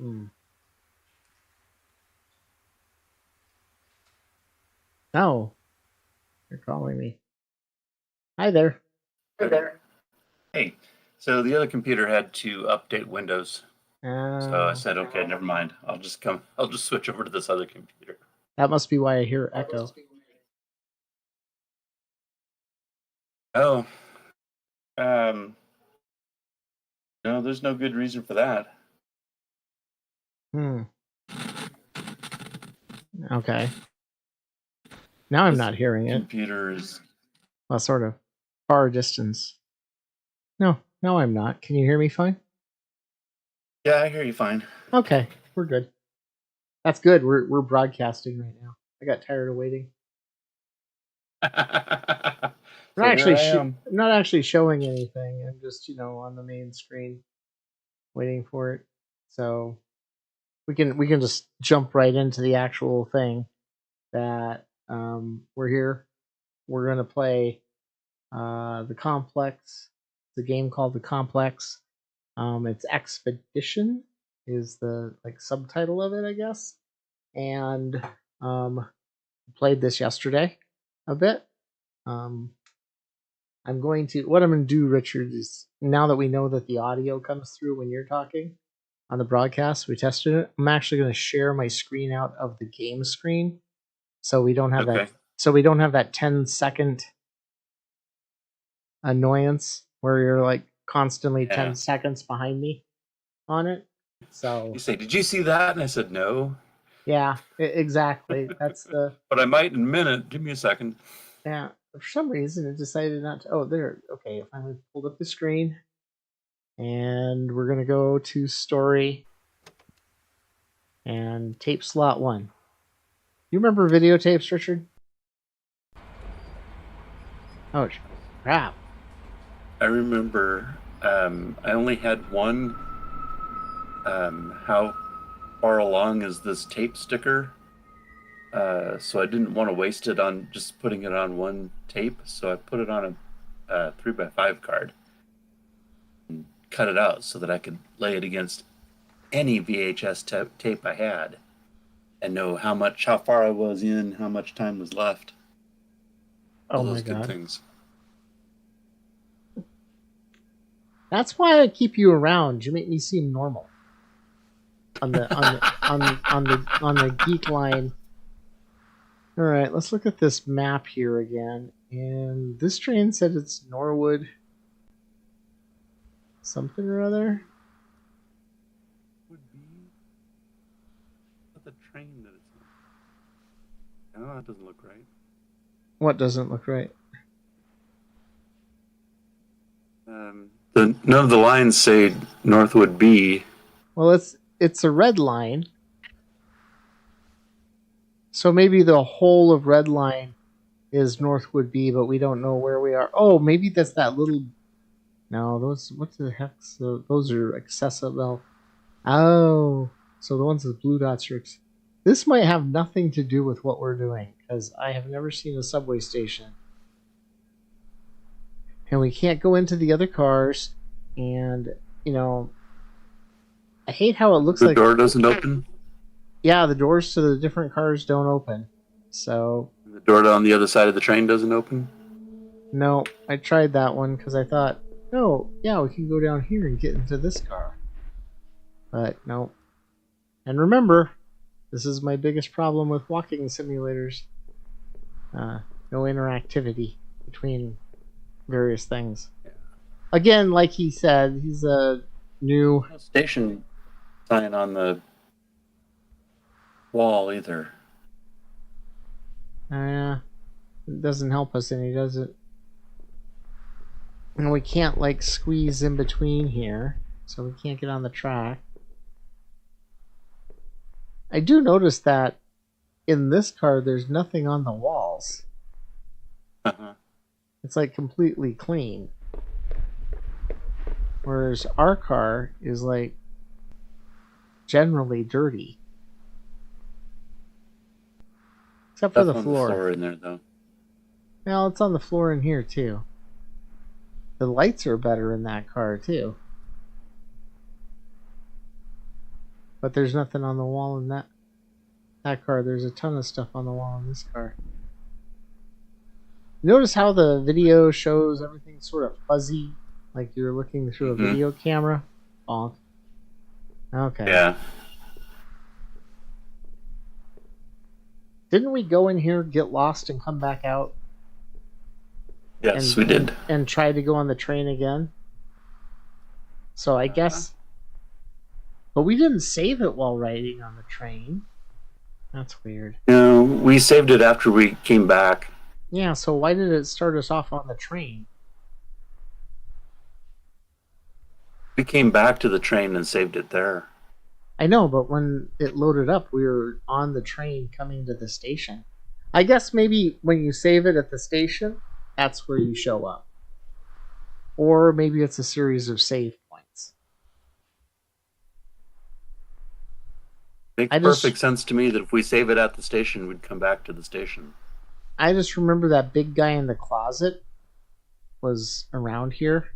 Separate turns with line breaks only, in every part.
Hmm. Oh, you're calling me. Hi there.
Hey there. Hey, so the other computer had to update Windows. So I
Uh,
said, okay, never mind. I'll just switch over to this other computer.
that must be why I hear echo.
Oh, um, no, there's no good reason for that.
Hmm. Okay. Now I'm
This
not hearing it.
computer is,
Well, sort of. Far distance. No, I'm not. Can you hear me fine?
yeah, I hear you fine.
Okay, we're good. That's good. We're broadcasting right now. I got tired of waiting.
So here I am.
I'm not actually showing anything. I'm just on the main screen waiting for it. So we can just jump right into the actual thing that we're here. We're gonna play the complex. The game called the complex. It's expedition is the like subtitle of it, I guess. And played this yesterday a bit. Um, what I'm going to do, Richard, is now that we know that the audio comes through when you're talking on the broadcast, we tested it. I'm actually going to share my screen out of the game screen, so we don't have that.
Okay.
So we don't have that 10-second annoyance where you're like constantly
Yeah.
10 seconds behind me on it.
You
So
say, did you see that? And I said, no,
yeah, exactly. That's the
but I might in a minute. Give me a second.
yeah. For some reason, it decided not to. Oh, there. Okay, I finally pulled up the screen. And we're going to go to story and tape slot 1. You remember videotapes, Richard? Oh, crap.
I remember I only had one. How far along is this tape sticker? So I didn't want to waste it on just putting it on one tape, so I put it on a 3x5 card and cut it out so that I could lay it against any VHS tape I had and know how far I was in, how much time was left,
Oh
all
my
those good
god.
things.
That's why I keep you around. You make me seem normal. On the geek line. All right, let's look at this map here again. And this train said it's Norwood something or other.
Would be the train that it's on. No, that doesn't look right.
What doesn't look right?
None of the lines say Northwood B.
Well, it's a red line. So maybe the whole of red line is Northwood B, but we don't know where we are. Oh, maybe that's that little. No, those. What the heck? So those are accessible. Oh, so the ones with blue dots are. This might have nothing to do with what we're doing because I have never seen a subway station, and we can't go into the other cars. And you know, I hate how it looks
The
like.
door doesn't open.
Yeah, the doors to the different cars don't open. So
The door on the other side of the train doesn't open.
no, I tried that one because I thought, oh, yeah, we can go down here and get into this car. But no. And remember, this is my biggest problem with walking simulators. No interactivity between various things.
Yeah.
Again, like he said, he's a new.
No station sign on the wall either.
It doesn't help us any, does it? And we can't like squeeze in between here, so we can't get on the track. I do notice that in this car, there's nothing on the walls.
Uh-huh.
It's like completely clean. Whereas our car is like generally dirty. Except for
Stuff
the
on the
floor.
floor in there though.
Well, it's on the floor in here too. The lights are better in that car too. But there's nothing on the wall in that car. There's a ton of stuff on the wall in this car. Notice how the video shows everything sort of fuzzy, like you're looking through a
Mm-hmm.
video camera? Bonk. Okay.
Yeah.
Didn't we go in here, get lost, and come back out
Yes,
and
we did.
try to go on the train again? So I
Uh-huh.
guess, but we didn't save it while riding on the train. That's weird.
No, we saved it after we came back.
Yeah, so why did it start us off on the train?
We came back to the train and saved it there.
I know, but when it loaded up, we were on the train coming to the station. I guess maybe when you save it at the station, that's where you show up. Or maybe it's a series of save points.
Makes
I just
perfect sense to me that if we save it at the station, we'd come back to the station.
I just remember that big guy in the closet was around here.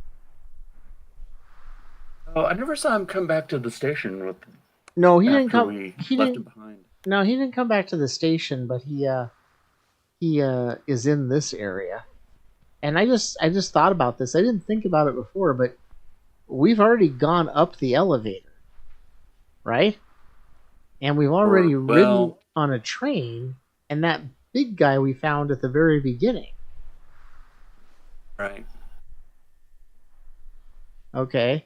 Oh, I never saw him come back to the station
No, he didn't
after
come.
we
He
left him
didn't.
behind.
No, he didn't come back to the station, but he is in this area. And I just thought about this. I didn't think about it before, but we've already gone up the elevator, right? And we've already
Or,
ridden
well,
on a train, and that big guy we found at the very beginning.
right.
Okay.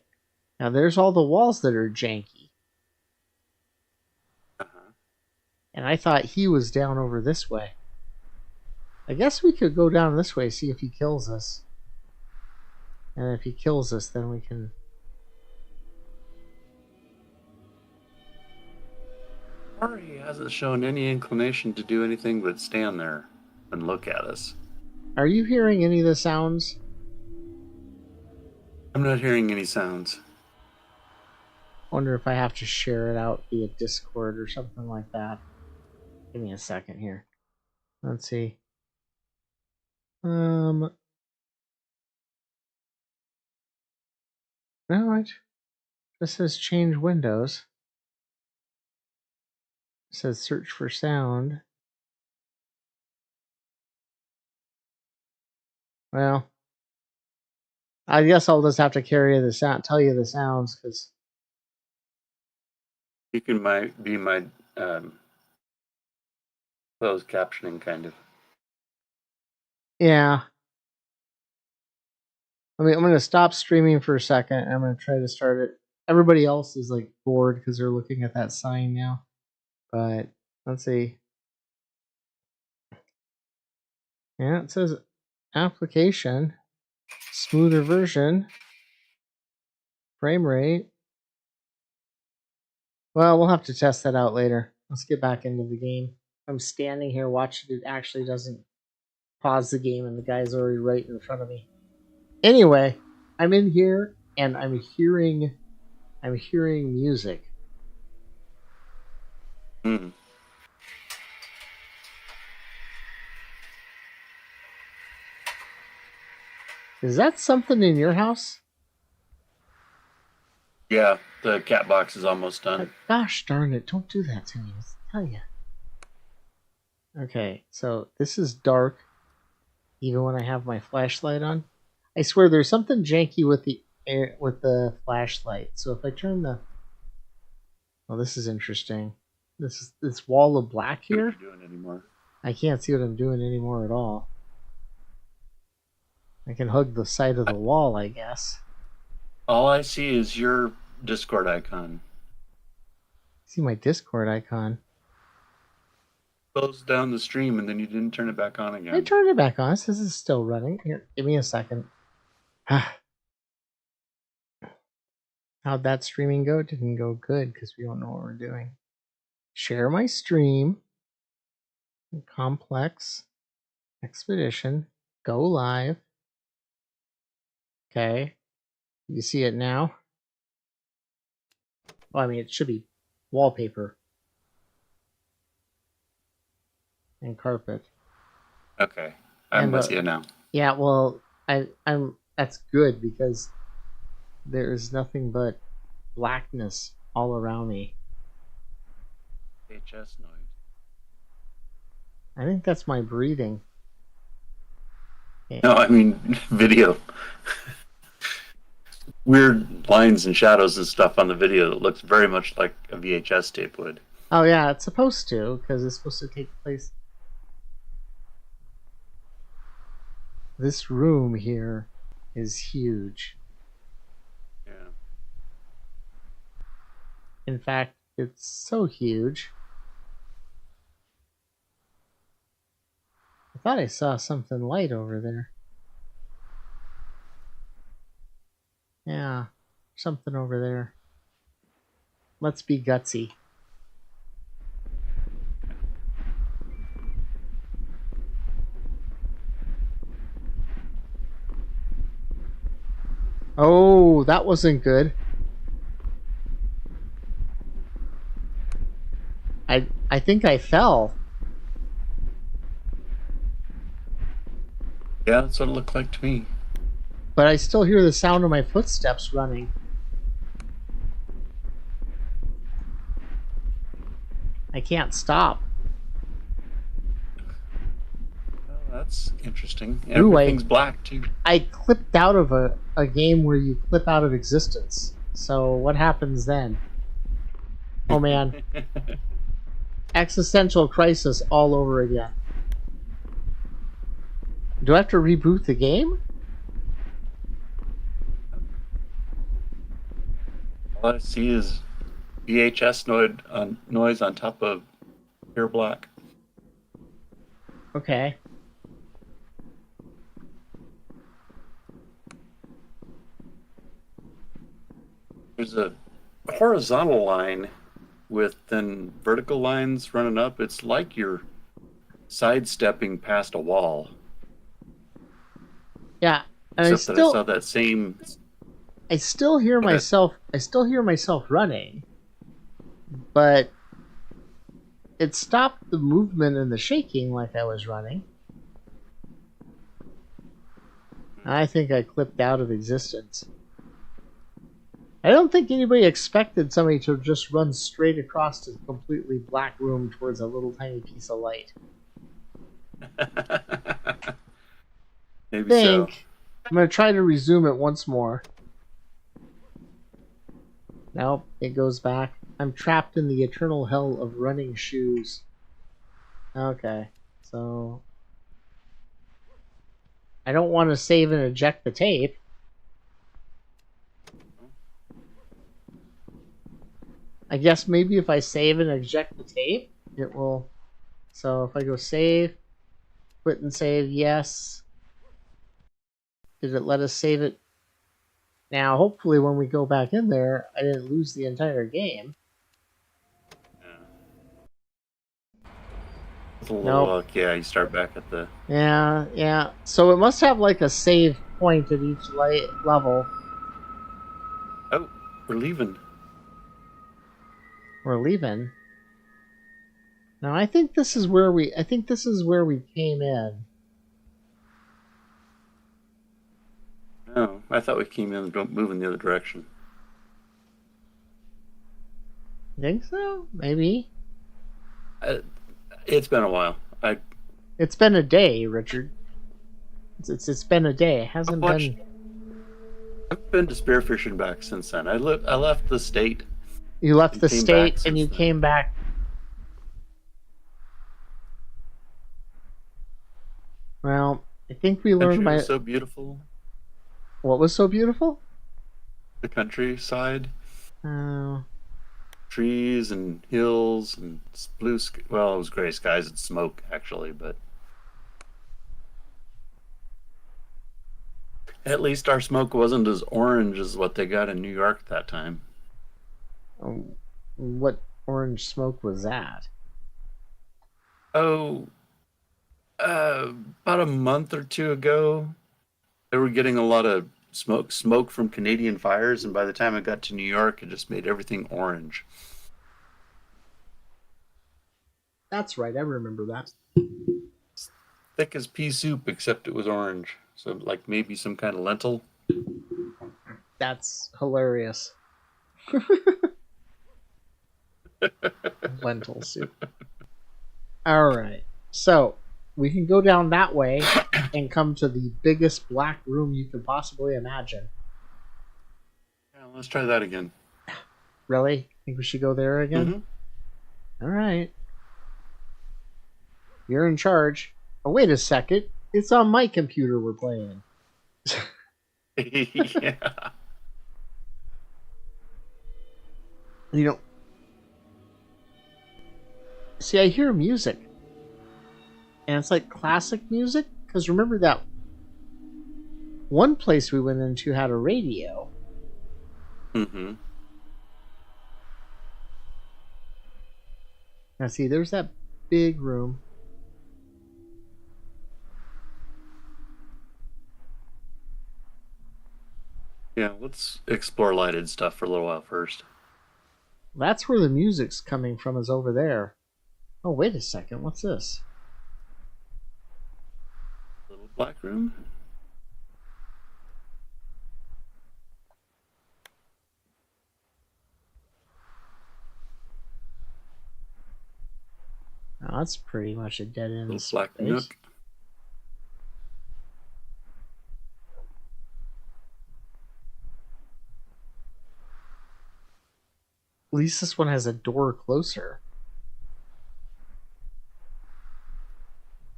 Now there's all the walls that are janky.
Uh-huh.
And I thought he was down over this way. I guess we could go down this way, see if he kills us. And if he kills us, then we can.
Or he hasn't shown any inclination to do anything but stand there and look at us.
Are you hearing any of the sounds?
I'm not hearing any sounds.
Wonder if I have to share it out via Discord or something like that. Give me a second here. Let's see. No, it just says change windows. It says search for sound. Well, I guess I'll just have to tell you the sounds, because
You can be my um, closed captioning kind of.
yeah. I'm gonna stop streaming for a second. And I'm gonna try to start it. Everybody else is like bored because they're looking at that sign now. But let's see. Yeah, it says application, smoother version, frame rate. Well, we'll have to test that out later. Let's get back into the game. I'm standing here watching it actually doesn't pause the game and the guy's already right in front of me. Anyway, I'm in here and I'm hearing music.
Mm.
Is that something in your house?
Yeah, the cat box is almost done.
Gosh darn it, don't do that to me. I tell you. Okay, so this is dark even when I have my flashlight on. I swear there's something janky with the flashlight. So if I turn the well, this is interesting. This wall of black
See what
here.
you're doing anymore.
I can't see what I'm doing anymore at all. I can hug the side of the wall, I guess.
All I see is your Discord icon.
See my Discord icon.
Closed down the stream and then you didn't turn it back on again.
I turned it back on. It says it's still running. Here, give me a second. How'd that streaming go? It didn't go good because we don't know what we're doing. Share my stream. Complex. Expedition. Go live. Okay. You see it now? Well, I mean, it should be wallpaper and carpet.
Okay, I'm
And
with you now.
yeah, well, I'm that's good because there is nothing but blackness all around me.
VHS noise.
I think that's my breathing. Yeah.
No, I mean video. Weird lines and shadows and stuff on the video that looks very much like a VHS tape would.
Oh yeah, it's supposed to because it's supposed to take place. This room here is huge.
Yeah.
In fact, it's so huge. I thought I saw something light over there. Yeah, something over there. Let's be gutsy. Oh, that wasn't good. I think I fell.
Yeah, that's what it looked like to me.
But I still hear the sound of my footsteps running. I can't stop.
Well, that's interesting.
Ooh,
Everything's black too.
I clipped out of a game where you clip out of existence. So what happens then? Oh man. Existential crisis all over again. Do I have to reboot the game?
All I see is VHS noise on top of pure black.
Okay.
There's a horizontal line with then vertical lines running up. It's like you're sidestepping past a wall.
Yeah. And
Except that I saw that same.
I still hear myself running, but it stopped the movement and the shaking like I was running. I think I clipped out of existence. I don't think anybody expected somebody to just run straight across a completely black room towards a little tiny piece of light.
Maybe so.
I'm going to try to resume it once more. Nope, it goes back. I'm trapped in the eternal hell of running shoes. Okay, so I don't want to save and eject the tape. I guess maybe if I save and eject the tape, it will. So if I go save, quit and save, yes. Did it let us save it? Now, hopefully when we go back in there, I didn't lose the entire game.
With a little
Nope.
luck, yeah, you start back at the.
Yeah. So it must have like a save point at each level.
Oh, we're leaving.
We're leaving. Now I think this is where we came in.
No, I thought we came in moving the other direction.
Think so? Maybe.
It's been a while.
It's been a day, Richard. It's been a day. It hasn't been.
I've been to spearfishing back since then. I left the state.
You left the state and you came back. Well, I think we learned
my. So beautiful.
What was so beautiful?
The countryside.
Oh.
Trees and hills and blue sky. Well, it was gray skies and smoke actually, but at least our smoke wasn't as orange as what they got in New York at that time.
What orange smoke was that?
Oh, about a month or two ago, they were getting a lot of smoke from Canadian fires, and by the time it got to New York, it just made everything orange.
That's right, I remember that.
Thick as pea soup, except it was orange. So, like maybe some kind of lentil.
That's hilarious. Lentil soup. All right. So we can go down that way and come to the biggest black room you could possibly imagine.
Yeah, let's try that again.
Really? Think we should go there again?
Mm-hmm.
All right. You're in charge. Oh, wait a second. It's on my computer we're playing.
Yeah.
You know, see, I hear music. And it's like classic music. Because remember that one place we went into had a radio.
Mm-hmm.
Now, see, there's that big room.
Yeah, let's explore lighted stuff for a little while first.
That's where the music's coming from, is over there. Oh, wait a second. What's this?
Little black room.
Oh, that's pretty much a dead end
Little black
space.
nook.
At least this one has a door closer.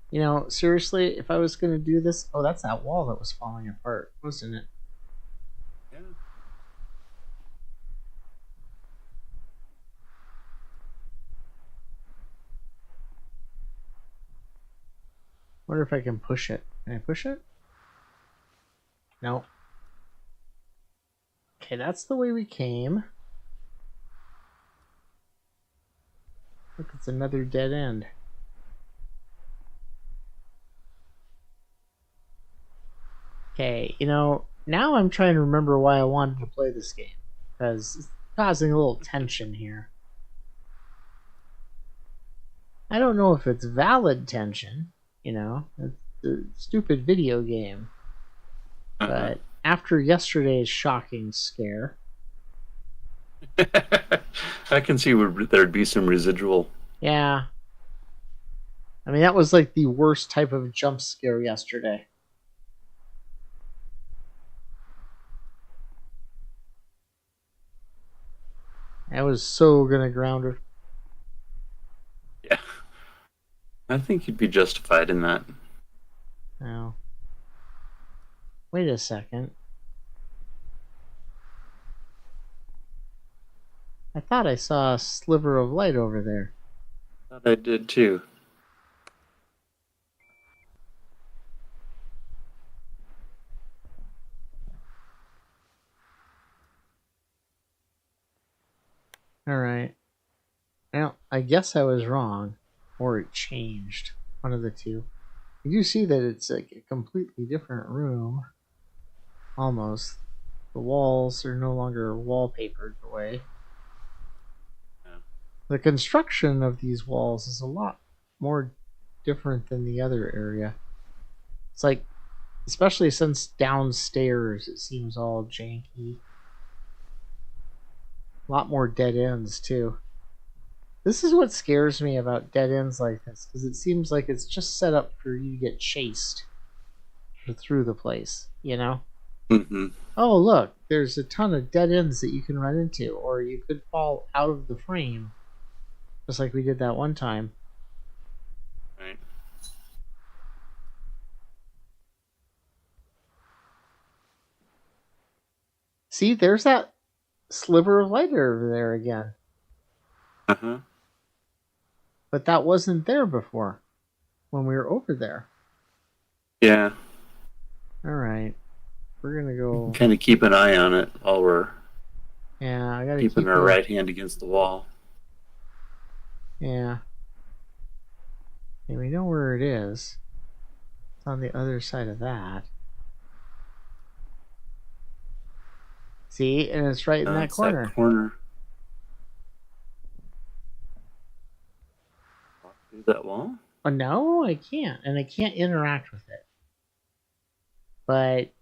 You know, seriously, if I was going to do this... Oh, that's that wall that was falling apart, wasn't it?
Yeah.
Wonder if I can push it. Can I push it? No. Okay, that's the way we came. Look, it's another dead end. Okay, you know, now I'm trying to remember why I wanted to play this game. Because it's causing a little tension here. I don't know if it's valid tension, you know. It's a stupid video game.
Uh-huh.
But after yesterday's shocking scare...
I can see where there'd be some residual.
Yeah. I mean, that was like the worst type of jump scare yesterday. I was so gonna ground her.
Yeah. I think you'd be justified in that.
Now, wait a second. I thought I saw a sliver of light over there.
Thought I did too.
Alright. Well, I guess I was wrong. Or it changed. One of the two. You do see that it's like a completely different room. Almost. The walls are no longer wallpapered away.
Yeah.
The construction of these walls is a lot more different than the other area. It's like, especially since downstairs it seems all janky. A lot more dead ends too. This is what scares me about dead ends like this, because it seems like it's just set up for you to get chased through the place, you know?
Mm-hmm.
Oh, look, there's a ton of dead ends that you can run into, or you could fall out of the frame, just like we did that one time.
Right.
See, there's that sliver of light over there again.
Uh-huh.
But that wasn't there before when we were over there.
Yeah.
All right. We're going to go.
Kind of keep an eye on it while we're
Yeah, I got to
keeping
keep
our
a.
right hand against the wall.
Yeah. And we know where it is. It's on the other side of that. See? And it's right in that
It's that
corner.
corner. Walk through that wall?
Oh, no, I can't. And I can't interact with it. But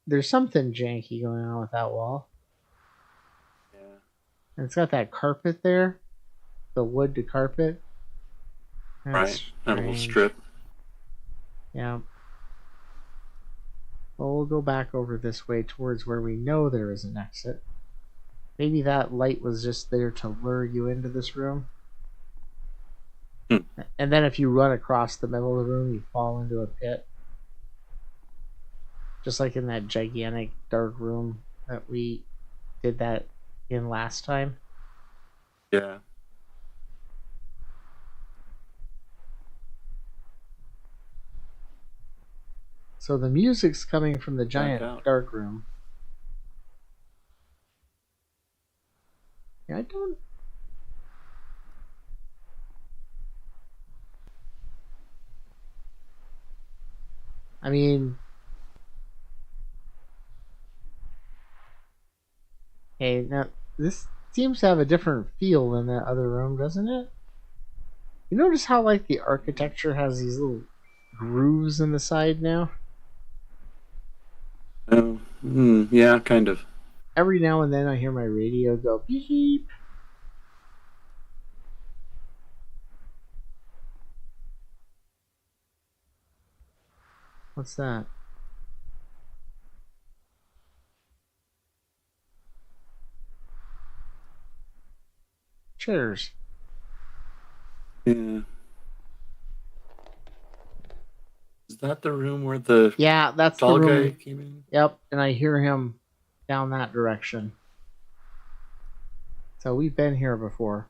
there's something janky going on with that wall.
Yeah.
And it's got that carpet there. the wood to carpet. That's
Right. That little
strange.
strip.
Yeah. Well, we'll go back over this way towards where we know there is an exit. Maybe that light was just there to lure you into this room.
Hmm.
And then if you run across the middle of the room, you fall into a pit. Just like in that gigantic dark room that we did that in last time.
Yeah.
So the music's coming from the
Back
giant
out.
dark room. Yeah, I don't. I mean, hey, now this seems to have a different feel than that other room, doesn't it? You notice how like the architecture has these little grooves in the side now?
Oh, yeah, kind of.
Every now and then I hear my radio go beep. What's that? Chairs.
Yeah. Is that the room where the
Yeah, that's the
tall guy
room.
came in?
Yep, and I hear him down that direction. So we've been here before.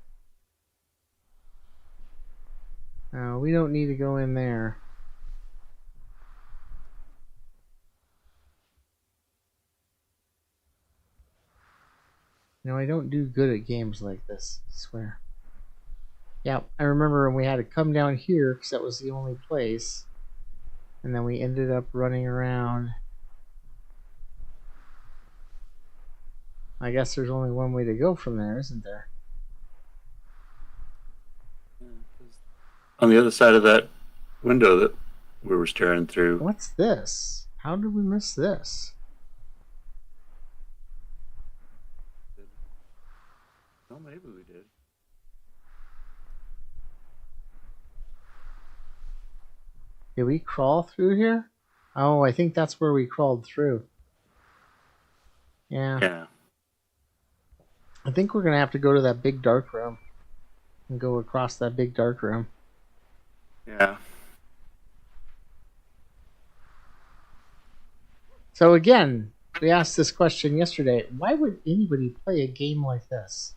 We don't need to go in there. I don't do good at games like this, I swear. Yeah, I remember when we had to come down here because that was the only place. And then we ended up running around. I guess there's only one way to go from there, isn't there?
Yeah, 'cause on the other side of that window that we were staring through.
What's this? How did we miss this?
Oh, maybe we did.
Did we crawl through here? Oh, I think that's where we crawled through. Yeah.
Yeah.
I think we're going to have to go to that big dark room and go across that big dark room.
Yeah.
So again, we asked this question yesterday. Why would anybody play a game like this?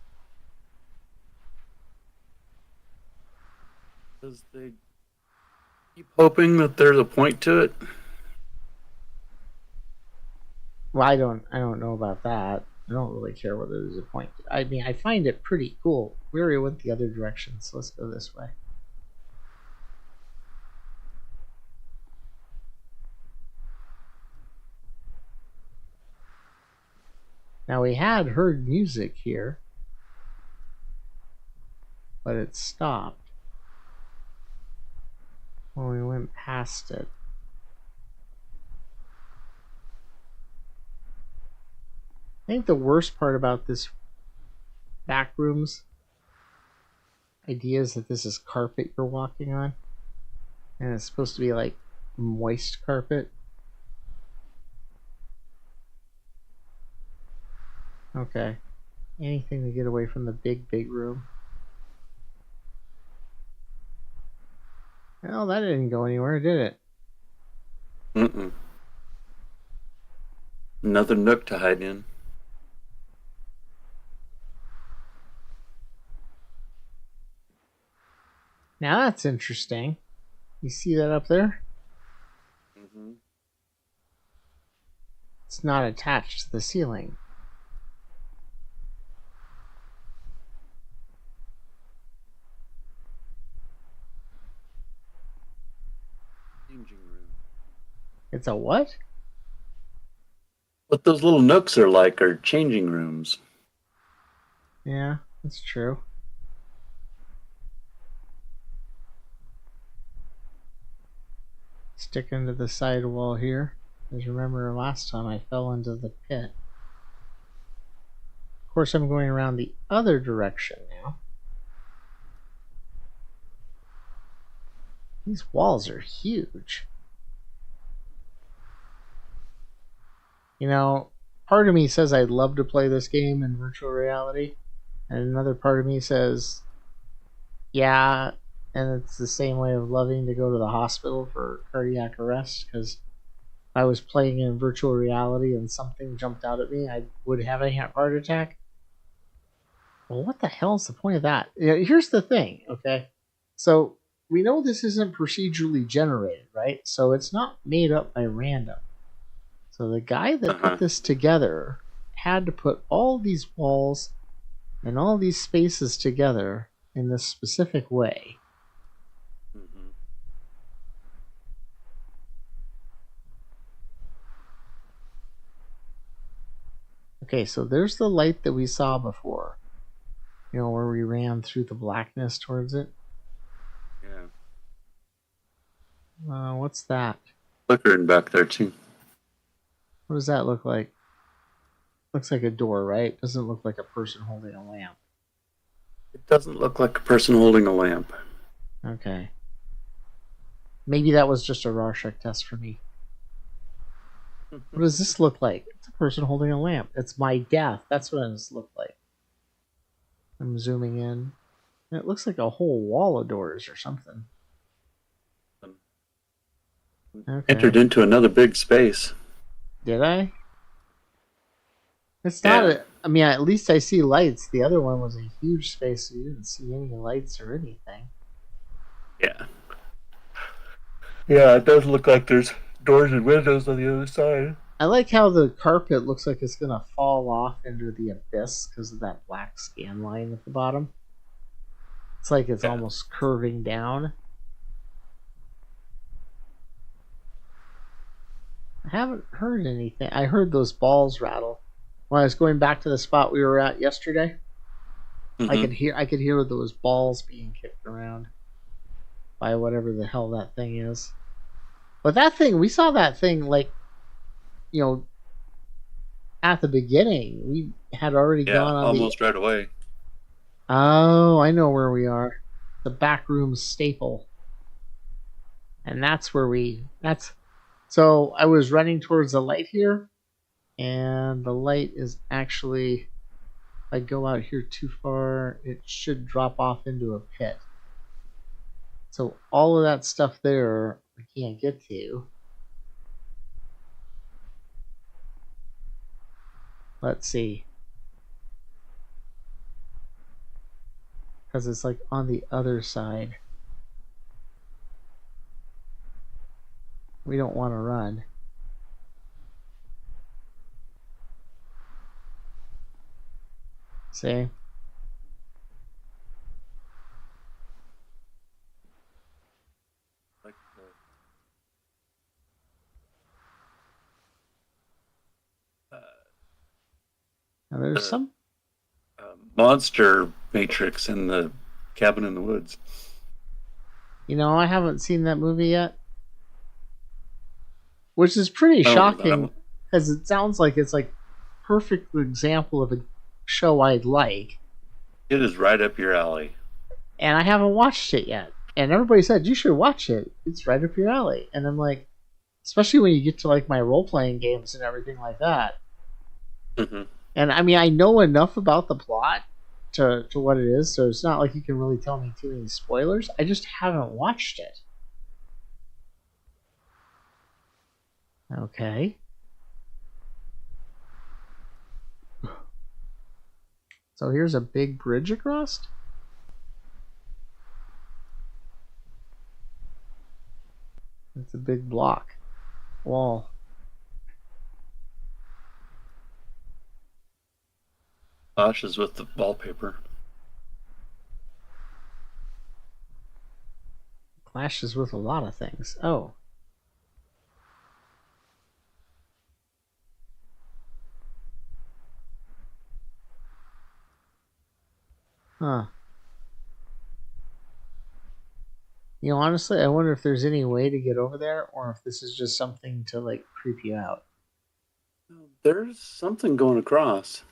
Because they keep hoping that there's a point to it.
Well, I don't know about that. I don't really care whether there's a point. I mean, I find it pretty cool. We already went the other direction, so let's go this way. Now we had heard music here, but it stopped when we went past it. I think the worst part about this back room's idea is that this is carpet you're walking on, and it's supposed to be like moist carpet. Okay. Anything to get away from the big room. Well, that didn't go anywhere, did it?
Mm-mm. Another nook to hide in.
Now that's interesting. You see that up there?
Mm-hmm.
It's not attached to the ceiling.
Changing room.
It's a what?
What those little nooks are like are changing rooms.
Yeah, that's true. Sticking to the side wall here. Because remember last time I fell into the pit. Of course, I'm going around the other direction now. These walls are huge. You know, part of me says I'd love to play this game in virtual reality, and another part of me says, yeah, and it's the same way of loving to go to the hospital for cardiac arrest because if I was playing in virtual reality and something jumped out at me, I would have a heart attack. Well, what the hell is the point of that? Here's the thing, okay? So we know this isn't procedurally generated, right? So it's not made up by random. So the guy
Uh
that put
huh.
this together had to put all these walls and all these spaces together in this specific way.
Hmm.
Okay, so there's the light that we saw before, where we ran through the blackness towards it.
Yeah.
What's that?
Flickering back there too.
What does that look like? Looks like a door, right? Doesn't look like a person holding a lamp.
It doesn't look like a person holding a lamp.
Okay. Maybe that was just a Rorschach test for me. What does this look like? It's a person holding a lamp. It's my death. That's what this looks like. I'm zooming in. It looks like a whole wall of doors or something.
Entered
Okay.
into another big space.
Did I? It's not
Yeah.
a. I mean, at least I see lights. The other one was a huge space, so you didn't see any lights or anything.
Yeah. Yeah, it does look like there's doors and windows on the other side.
I like how the carpet looks like it's gonna fall off into the abyss because of that black scan line at the bottom. It's like it's
Yeah.
almost curving down. I haven't heard anything. I heard those balls rattle when I was going back to the spot we were at yesterday.
Hmm.
I could hear those balls being kicked around by whatever the hell that thing is. But that thing, we saw that thing like, you know, at the beginning. We had already
Yeah,
gone on the.
almost right away.
Oh, I know where we are. The back room staple. And that's where we. That's. So I was running towards the light here, and the light is actually. If I go out here too far, it should drop off into a pit. So all of that stuff there, I can't get to. Let's see. Because it's like on the other side. We don't want to run. See?
Like
Now there's
the
some.
monster matrix in the cabin in the woods.
I haven't seen that movie yet, which is pretty
Oh, that
shocking because it sounds like it's like perfect example of a show I'd like,
it is right up your alley.
and I haven't watched it yet. And everybody said you should watch it. It's right up your alley. And I'm like, especially when you get to like my role playing games and everything like that.
Hmm.
And I mean, I know enough about the plot to what it is, so it's not like you can really tell me too many spoilers. I just haven't watched it. Okay. So here's a big bridge across. It's a big block wall.
Clashes with the wallpaper.
Clashes with a lot of things. Oh. Huh. Honestly, I wonder if there's any way to get over there or if this is just something to like creep you out.
There's something going across.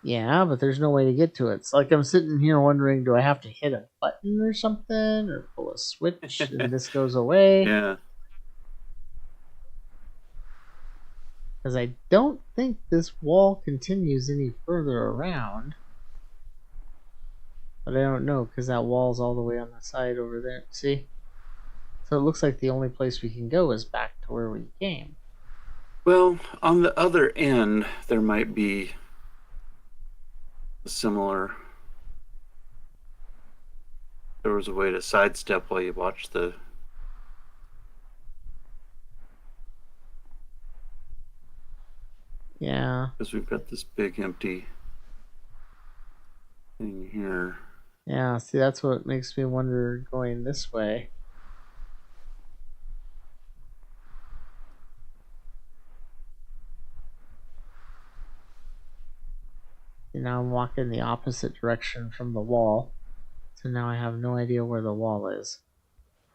Yeah, but there's no way to get to it. It's like I'm sitting here wondering, do I have to hit a button or something, or pull a switch and this goes away?
Yeah.
Because I don't think this wall continues any further around. But I don't know, because that wall's all the way on the side over there. See? So it looks like the only place we can go is back to where we came.
Well, on the other end, there might be a similar. There was a way to sidestep while you watch the.
Yeah.
Because we've got this big empty thing here.
Yeah, see, that's what makes me wonder going this way. And now I'm walking the opposite direction from the wall. So now I have no idea where the wall is.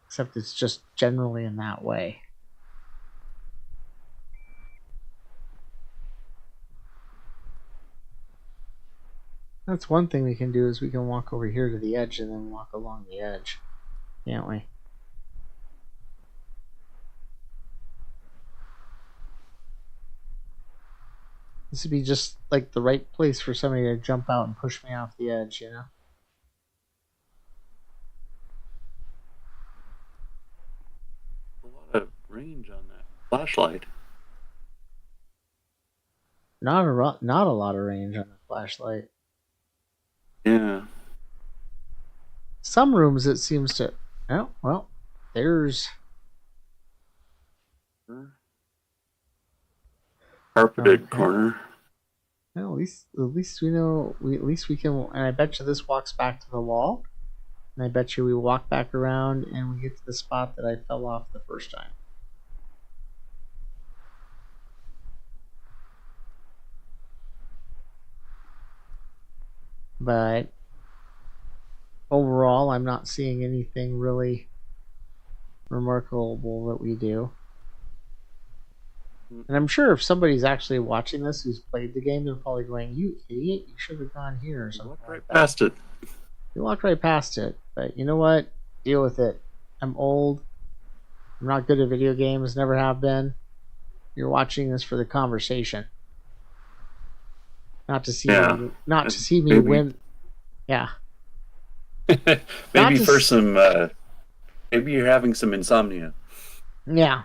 Except it's just generally in that way. That's one thing we can do is we can walk over here to the edge and then walk along the edge. Can't we? This would be just like the right place for somebody to jump out and push me off the edge, you know?
A lot of range on that flashlight.
Not a lot of range on the flashlight.
Yeah.
Some rooms it seems to. Oh well, there's
Carpeted
okay.
corner.
Well, at least we know. At least we can. And I bet you this walks back to the wall. And I bet you we walk back around and we get to the spot that I fell off the first time. But overall, I'm not seeing anything really remarkable that we do. And I'm sure if somebody's actually watching this who's played the game, they're probably going, "You idiot! You should have gone here or something
Walked
like
right
that."
past it.
You walked right past it, but you know what? Deal with it. I'm old. I'm not good at video games. Never have been. You're watching this for the conversation, not to see
Yeah.
me. Not to see me
Maybe.
win. Yeah, not
Maybe
to.
for some. Maybe you're having some insomnia.
Yeah,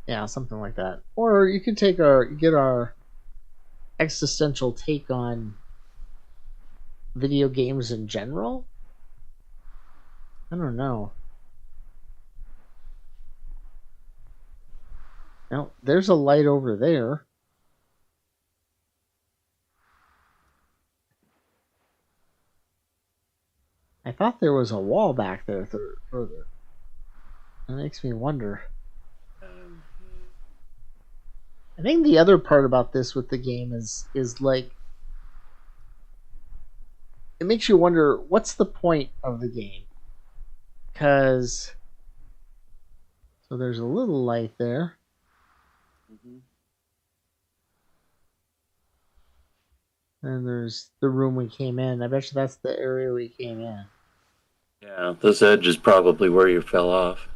yeah, something like that. Or you can get our existential take on video games in general. I don't know. Now, there's a light over there. I thought there was a wall back there further. That makes me wonder. I think the other part about this with the game is like it makes you wonder what's the point of the game? Because so there's a little light there.
Mm-hmm.
And there's the room we came in. I bet you that's the area we came in.
Yeah, this edge is probably where you fell off.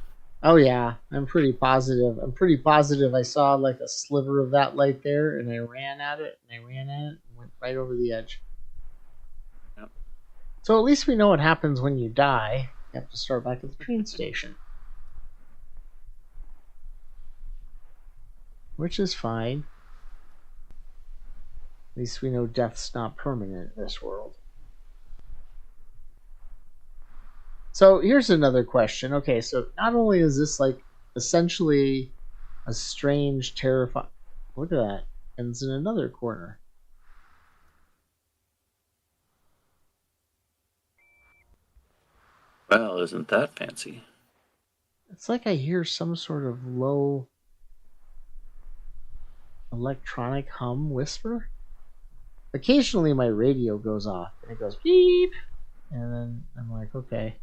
Oh yeah, I'm pretty positive. I'm pretty positive I saw like a sliver of that light there and I ran at it and I ran at it and went right over the edge.
Yep.
So at least we know what happens when you die. You have to start back at the train station. Which is fine. At least we know death's not permanent in this world. So here's another question. Okay, so not only is this like essentially a strange, terrifying. Look at that. Ends in another corner.
Well, isn't that fancy?
It's like I hear some sort of low electronic hum whisper. Occasionally my radio goes off and it goes beep. And then I'm like, okay.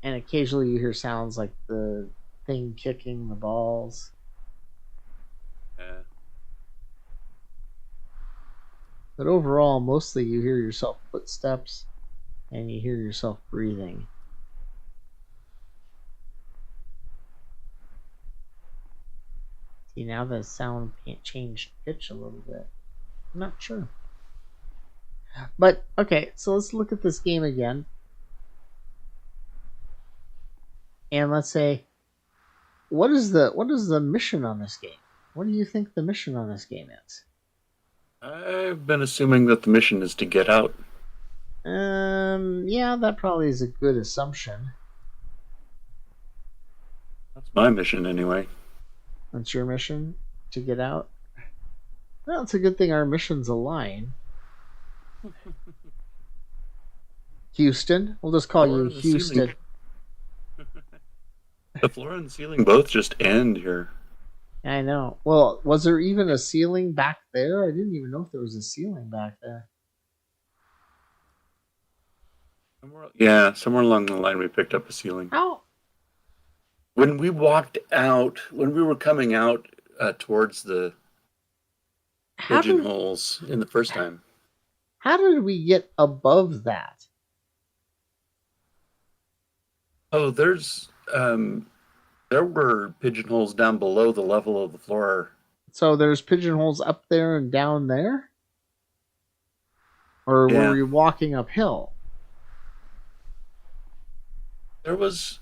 And occasionally you hear sounds like the thing kicking the balls.
Yeah.
But overall, mostly you hear yourself footsteps and you hear yourself breathing. See, now the sound changed pitch a little bit. I'm not sure. But okay, so let's look at this game again. And let's say what is the mission on this game? What do you think the mission on this game is?
I've been assuming that the mission is to get out.
Yeah, that probably is a good assumption.
That's my mission anyway.
That's your mission to get out. Well, it's a good thing our missions align. Houston, we'll just call you Houston.
The floor and the ceiling both just end here.
I know. Well, was there even a ceiling back there? I didn't even know if there was a ceiling back there.
Somewhere along the line we picked up a ceiling.
How?
When we walked out, when we were coming out towards the pigeonholes in the first time.
How did we get above that?
Oh, there were pigeonholes down below the level of the floor.
So there's pigeonholes up there and down there? Or were we walking uphill?
There was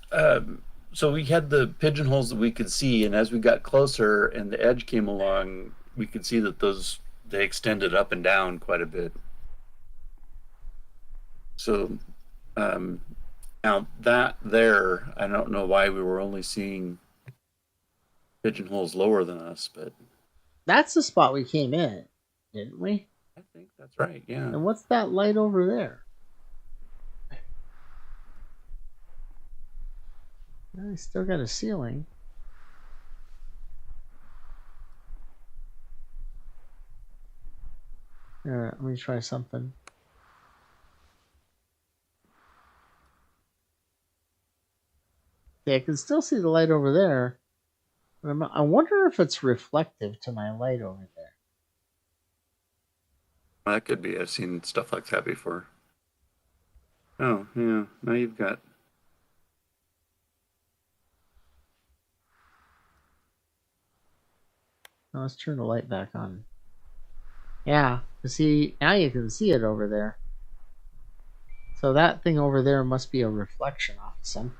so we had the pigeonholes that we could see, and as we got closer and the edge came along, we could see that they extended up and down quite a bit. So now that there, I don't know why we were only seeing pigeonholes lower than us, but
that's the spot we came in, didn't we?
I think that's right, yeah.
And what's that light over there? I still got a ceiling. Alright, let me try something. Yeah, I can still see the light over there. But I wonder if it's reflective to my light over there.
That could be. I've seen stuff like that before. Oh, yeah. Now you've got...
Now let's turn the light back on. Yeah, see, now you can see it over there. So that thing over there must be a reflection off of something.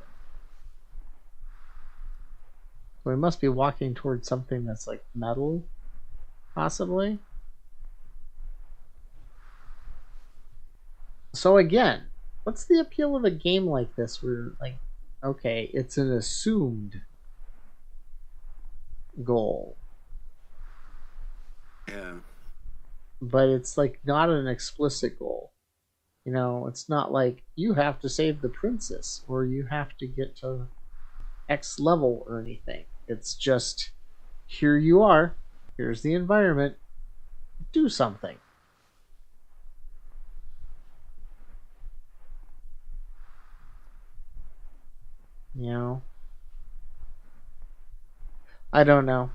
So we must be walking towards something that's like metal, possibly. So again, what's the appeal of a game like this where, like, okay, it's an assumed goal.
Yeah.
But it's like not an explicit goal. You know, it's not like you have to save the princess or you have to get to X level or anything. It's just, here you are, here's the environment, do something. You know? I don't know.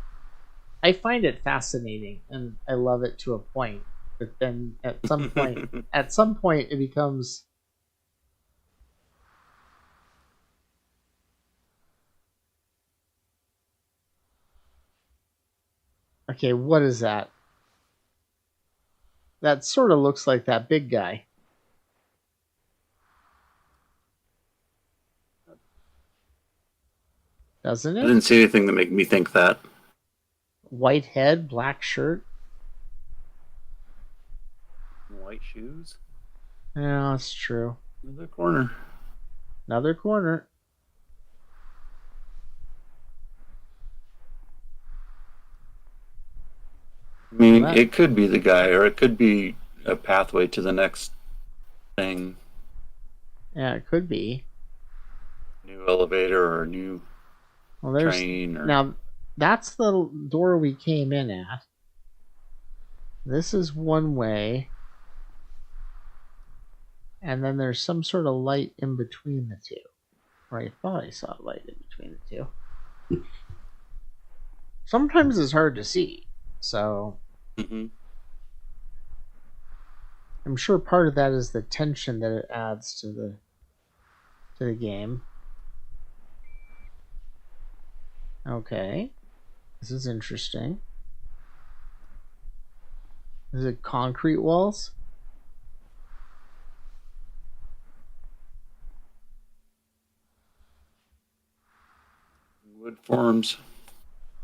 I find it fascinating and I love it to a point. But then at some point it becomes okay, what is that? That sort of looks like that big guy. Doesn't it?
I didn't see anything that made me think that.
White head, black shirt.
White shoes?
Yeah, that's true.
Another corner.
Another corner.
I mean, it could be the guy, or it could be a pathway to the next thing.
Yeah, it could be.
New elevator or a new train. Or...
Now, that's the door we came in at. This is one way. And then there's some sort of light in between the two. Or I thought I saw a light in between the two. Sometimes it's hard to see. So...
Mm-hmm.
I'm sure part of that is the tension that it adds to the game. Okay, this is interesting. Is it concrete walls?
Wood forms.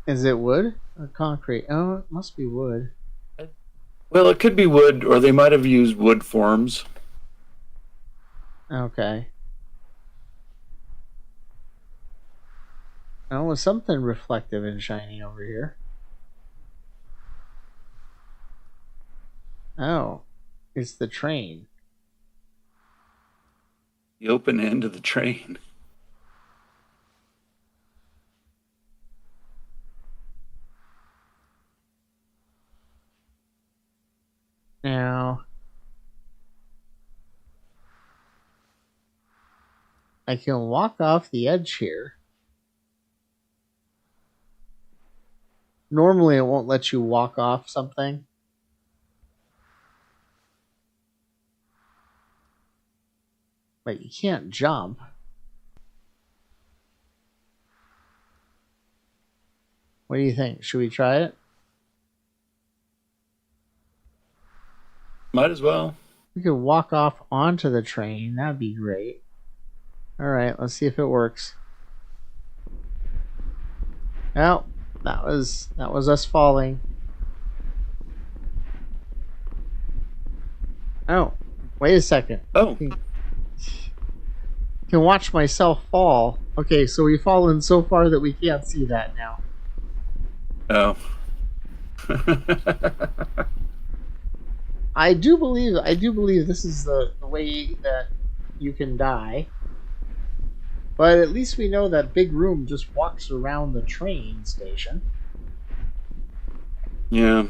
Is it wood or concrete? Oh, it must be wood.
Well, it could be wood, or they might have used wood forms.
Okay. Oh, something reflective and shiny over here. Oh, it's the train.
The open end of the train.
Now, I can walk off the edge here. Normally, it won't let you walk off something. But you can't jump. What do you think? Should we try it?
Might as well.
We could walk off onto the train. That'd be great. All right, let's see if it works. Well, that was us falling. Oh, wait a second.
Oh,
Can watch myself fall. Okay, so we've fallen so far that we can't see that now.
oh.
I do believe this is the way that you can die. But at least we know that big room just walks around the train station.
Yeah.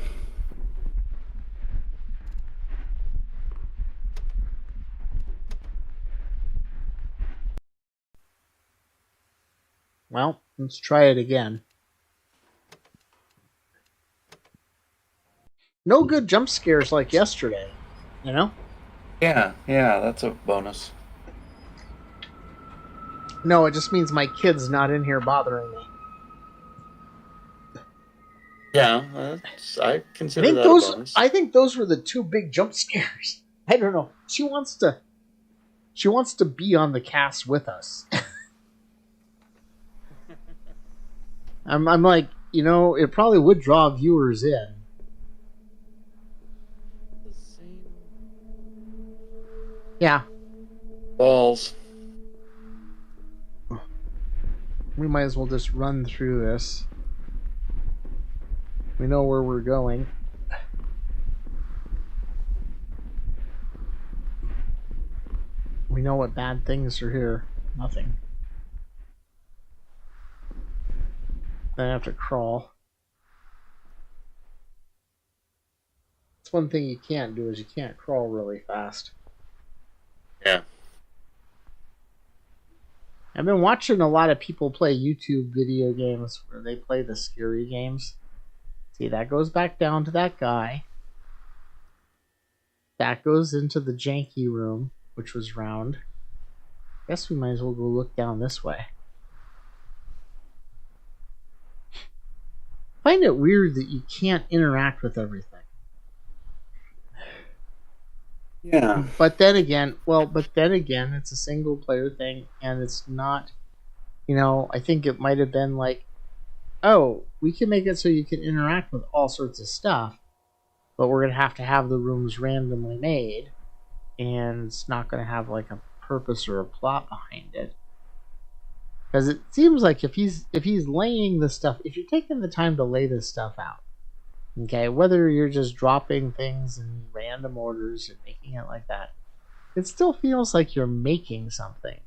Well, let's try it again. No good jump scares like yesterday, you know?
Yeah, yeah, that's a bonus.
No, it just means my kid's not in here bothering me.
Yeah, I consider that a bonus.
I think those were the two big jump scares. I don't know. She wants to be on the cast with us. I'm like, it probably would draw viewers in.
The same
Yeah,
balls.
we might as well just run through this. We know where we're going. We know what bad things are here. Nothing. Then I have to crawl. That's one thing you can't do is you can't crawl really fast.
Yeah.
I've been watching a lot of people play YouTube video games where they play the scary games. See, that goes back down to that guy. That goes into the janky room, which was round. Guess we might as well go look down this way. I find it weird that you can't interact with everything.
Yeah.
But then again, it's a single player thing, and it's not. I think it might have been like, oh, we can make it so you can interact with all sorts of stuff, but we're gonna have to have the rooms randomly made, and it's not gonna have like a purpose or a plot behind it. Because it seems like if he's laying this stuff, if you're taking the time to lay this stuff out, okay, whether you're just dropping things in random orders and making it like that, it still feels like you're making something.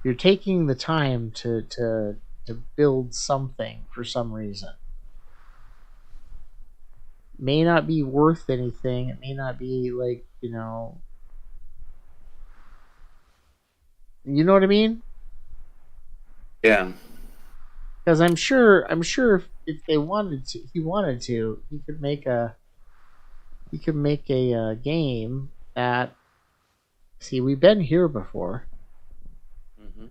You're taking the time to build something for some reason. May not be worth anything. It may not be like, you know what I mean?
Yeah.
Because I'm sure if they wanted to, he could make we could make a game that. See, we've been here before,
Mm-hmm.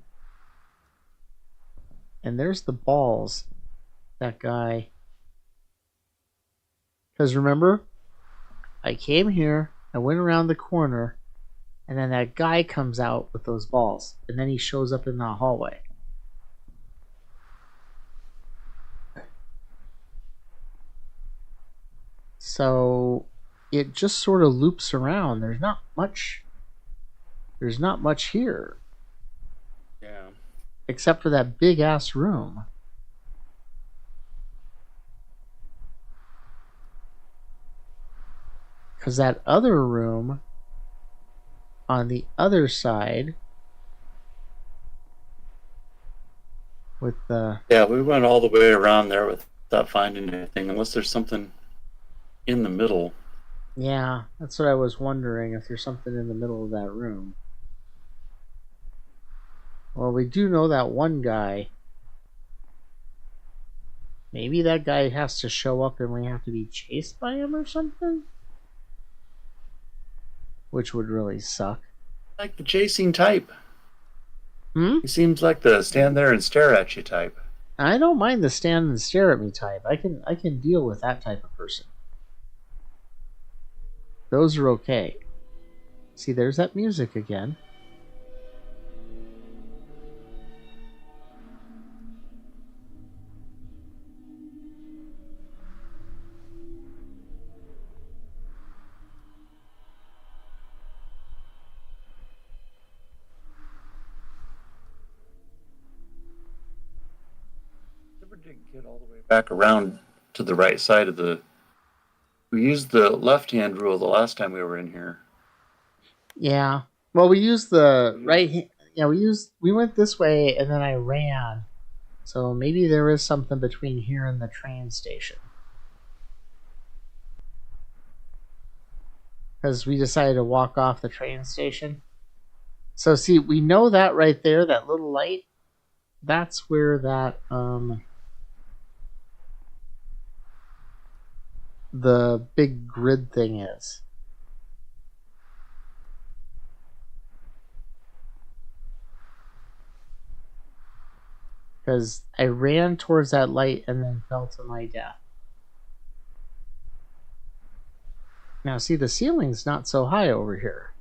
and there's the balls. That guy. Because remember, I came here, I went around the corner, and then that guy comes out with those balls, and then he shows up in the hallway. So it just sort of loops around. There's not much. There's not much here
Yeah.
except for that big ass room. Because that other room on the other side with the.
Yeah, we went all the way around there without finding anything, unless there's something in the middle.
Yeah, that's what I was wondering, if there's something in the middle of that room. Well, we do know that one guy. Maybe that guy has to show up and we have to be chased by him or something? Which would really suck.
Like the chasing type.
Hmm?
He seems like the stand there and stare at you type.
I don't mind the stand and stare at me type. I can deal with that type of person. Those are okay. See, there's that music again.
Never did get all the way back around to the right side of the. We used the left-hand rule the last time we were in here.
Yeah. Well, we used the right. Yeah, we went this way and then I ran. So maybe there is something between here and the train station. Because we decided to walk off the train station. So see, we know that right there, that little light. That's where that the big grid thing is. Because I ran towards that light and then fell to my death. Now, see, the ceiling's not so high over here.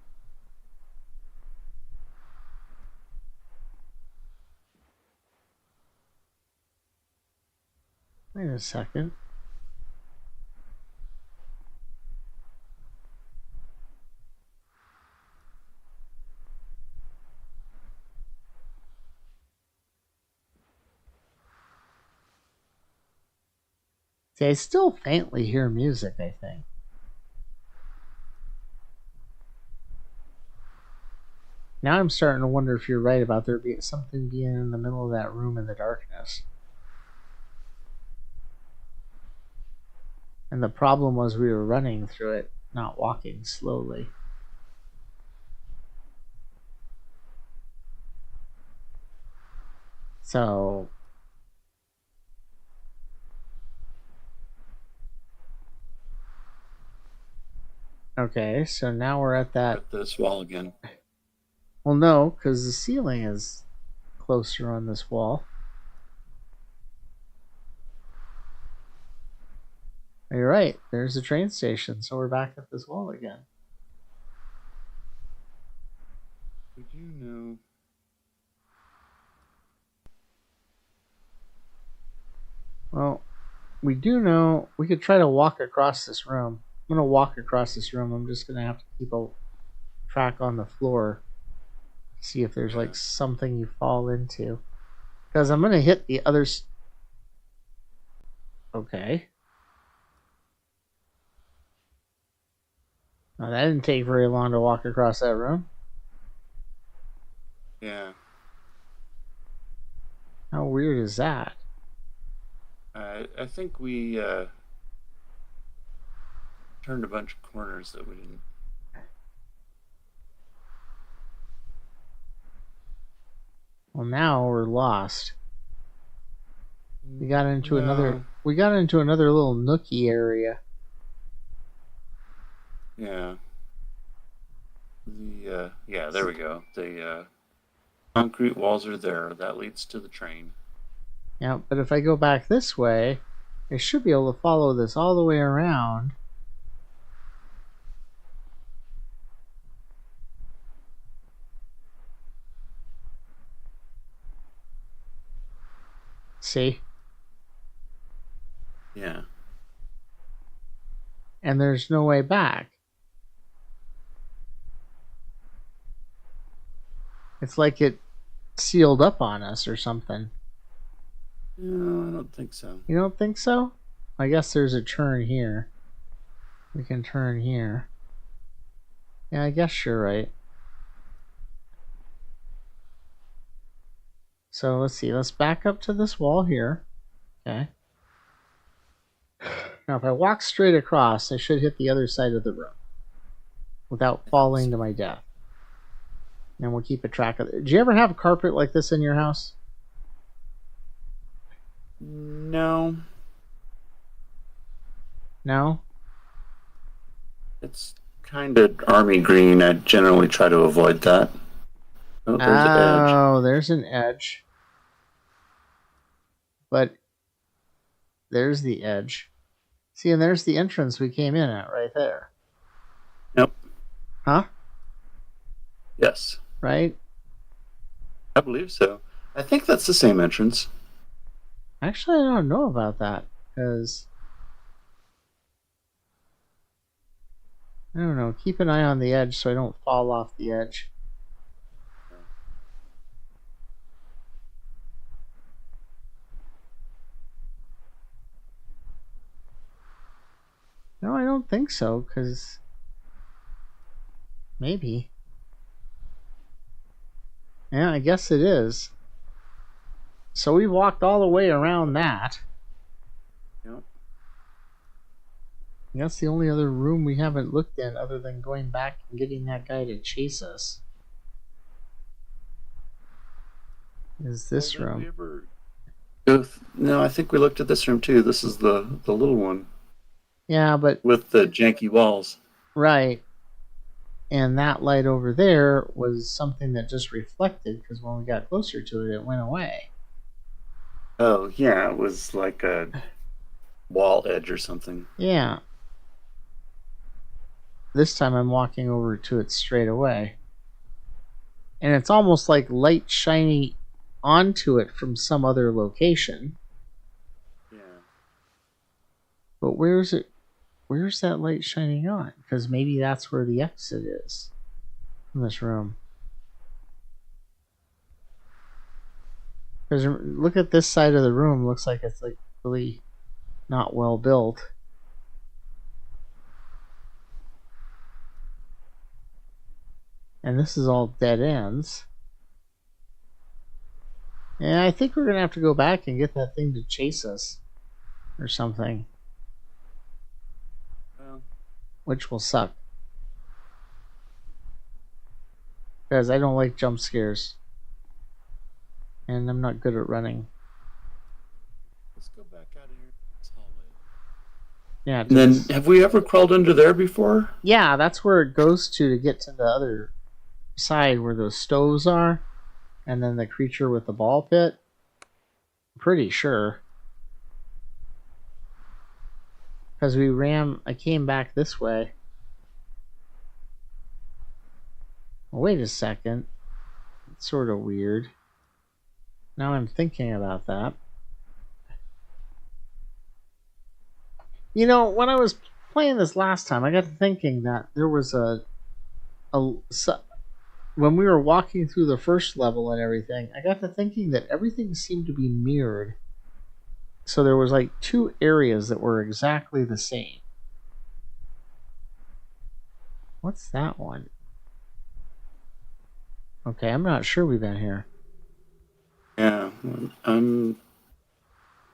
Wait a second. See, I still faintly hear music, I think. Now I'm starting to wonder if you're right about there being something being in the middle of that room in the darkness. And the problem was we were running through it, not walking slowly. So, okay, so now we're at that.
At this wall again.
Well, no, because the ceiling is closer on this wall. You're right, there's a train station, so we're back at this wall again.
We do know.
Well, we do know we could try to walk across this room. I'm going to walk across this room. I'm just going to have to keep a track on the floor. See if there's like something you fall into. Because I'm going to hit the others. Okay. Now, that didn't take very long to walk across that room.
Yeah.
How weird is that?
I think we turned a bunch of corners that we didn't.
Well, now we're lost. We got into
No.
another. We got into another little nookie area.
Yeah. Yeah, there we go. The concrete walls are there. That leads to the train.
Yeah, but if I go back this way, I should be able to follow this all the way around. See?
Yeah.
And there's no way back. It's like it sealed up on us or something.
No, I don't think so.
You don't think so? I guess there's a turn here. We can turn here. Yeah, I guess you're right. So let's see. Let's back up to this wall here. Okay. Now, if I walk straight across, I should hit the other side of the room without falling to my death. And we'll keep a track of it. Do you ever have a carpet like this in your house?
No.
No?
It's kind of army green. I generally try to avoid that. Oh, there's an edge.
Oh, there's an edge. But there's the edge. See, and there's the entrance we came in at right there.
Yep.
Huh?
Yes.
Right?
I believe so. I think that's the same entrance.
Actually, I don't know about that. Because, I don't know. Keep an eye on the edge so I don't fall off the edge. No, I don't think so, because maybe. Yeah, I guess it is. So we walked all the way around that.
Yep.
That's the only other room we haven't looked in other than going back and getting that guy to chase us. Is this room.
No, I think we looked at this room too. This is the little one.
Yeah, but...
with the janky walls.
Right. And that light over there was something that just reflected, because when we got closer to it, it went away.
Oh, yeah, it was like a wall edge or something.
Yeah. This time I'm walking over to it straight away. And it's almost like light shining onto it from some other location.
Yeah.
But where's it? Where's that light shining on? Because maybe that's where the exit is from this room. Because look at this side of the room. Looks like it's like really not well built. And this is all dead ends. And I think we're going to have to go back and get that thing to chase us. Or something.
Well,
which will suck. Because I don't like jump scares. And I'm not good at running.
let's go back out of here. This hallway.
Yeah.
And then, have we ever crawled under there before?
Yeah, that's where it goes to get to the other side where those stoves are. And then the creature with the ball pit. I'm pretty sure. Because I came back this way. Well, wait a second. It's sort of weird. Now I'm thinking about that. You know, when I was playing this last time, I got to thinking that there was when we were walking through the first level and everything, I got to thinking that everything seemed to be mirrored. So there was like two areas that were exactly the same. What's that one? Okay, I'm not sure we've been here.
Yeah,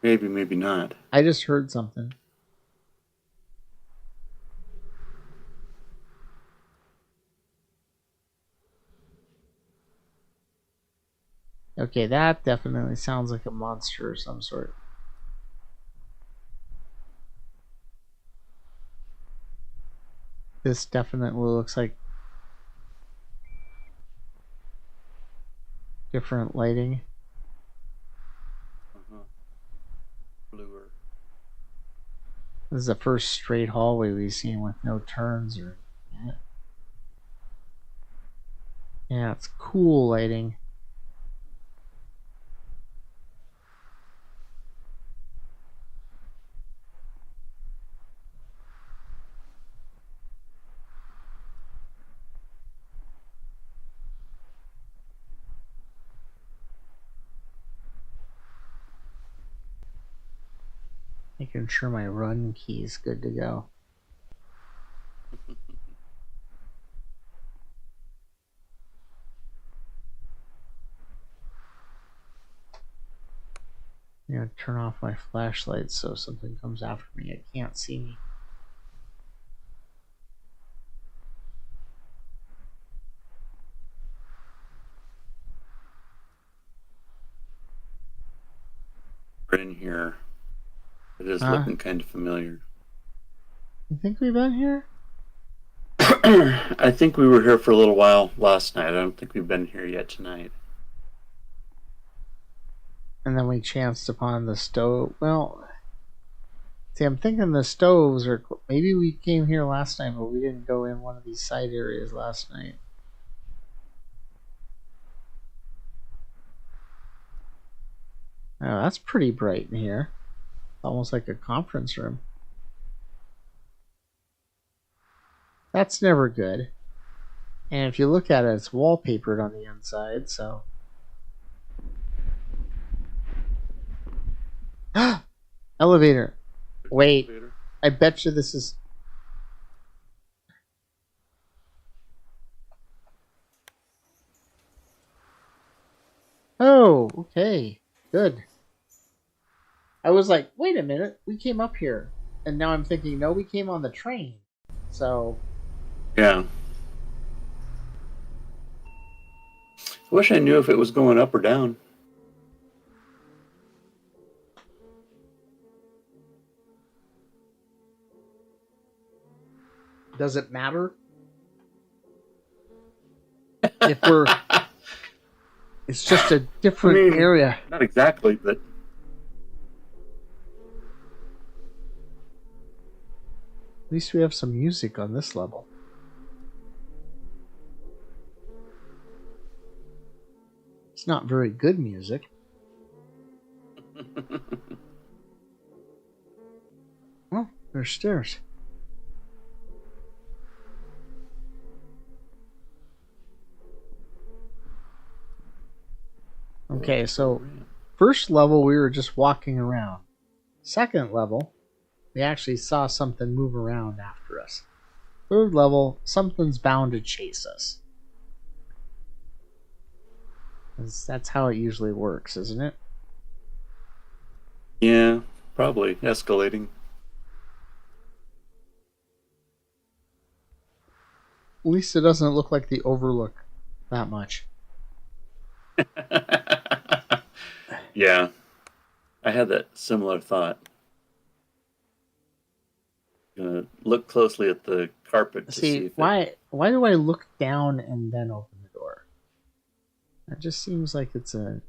maybe not.
I just heard something. Okay, that definitely sounds like a monster of some sort. This definitely looks like different lighting.
Uh-huh. Bluer.
This is the first straight hallway we've seen with no turns or. Yeah, it's cool lighting. Making sure my run key is good to go. I'm gonna turn off my flashlight so something comes after me. It can't see me.
We're in here. It is
Huh?
looking kind of familiar.
You think we've been here?
I think we were here for a little while last night. I don't think we've been here yet tonight.
And then we chanced upon the stove. Well, see, I'm thinking the stoves are. Maybe we came here last night, but we didn't go in one of these side areas last night. Oh, that's pretty bright in here. Almost like a conference room. That's never good. And if you look at it, it's wallpapered on the inside, so. Elevator. Wait,
Elevator.
I bet you this is. Oh, okay. Good. I was like, wait a minute, we came up here. And now I'm thinking, no, we came on the train. So.
Yeah. I wish I knew if it was going up or down.
Does it matter? If we're. It's just a different area.
Not exactly, but
At least we have some music on this level. It's not very good music. Oh, there's stairs. Okay, so first level we were just walking around. Second level, we actually saw something move around after us. Third level, something's bound to chase us. That's how it usually works, isn't it?
Yeah, probably escalating.
At least it doesn't look like the Overlook that much.
Yeah, I had that similar thought. Look closely at the carpet to see
See,
if it.
why do I look down and then open the door? That just seems like it's a.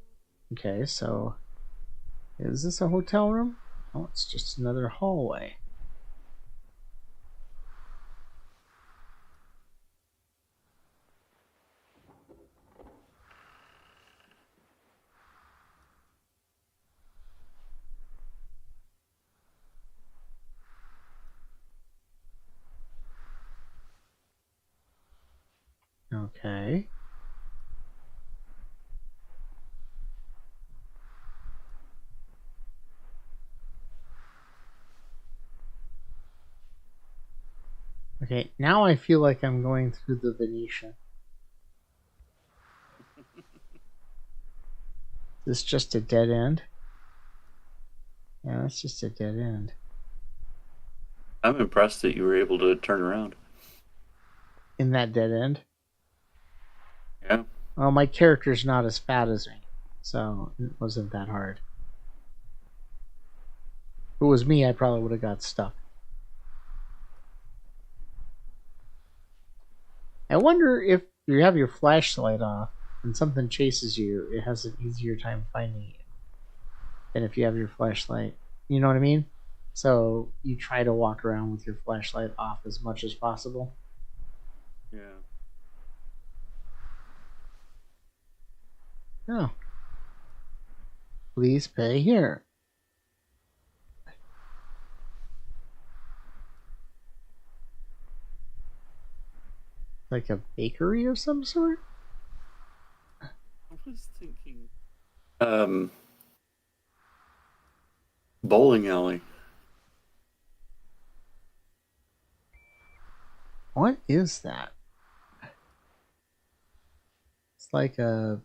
Okay, so is this a hotel room? Oh, it's just another hallway. Okay. Okay, now I feel like I'm going through the Venetian. Is this just a dead end? Yeah, that's just a dead end.
I'm impressed that you were able to turn around.
In that dead end?
Yeah.
Well, my character's not as fat as me, so it wasn't that hard. If it was me, I probably would have got stuck. I wonder if you have your flashlight off and something chases you, it has an easier time finding you than if you have your flashlight. You know what I mean? So you try to walk around with your flashlight off as much as possible.
Yeah.
Oh, please pay here. Like a bakery of some sort?
I was thinking. Um, Bowling alley.
What is that? It's like a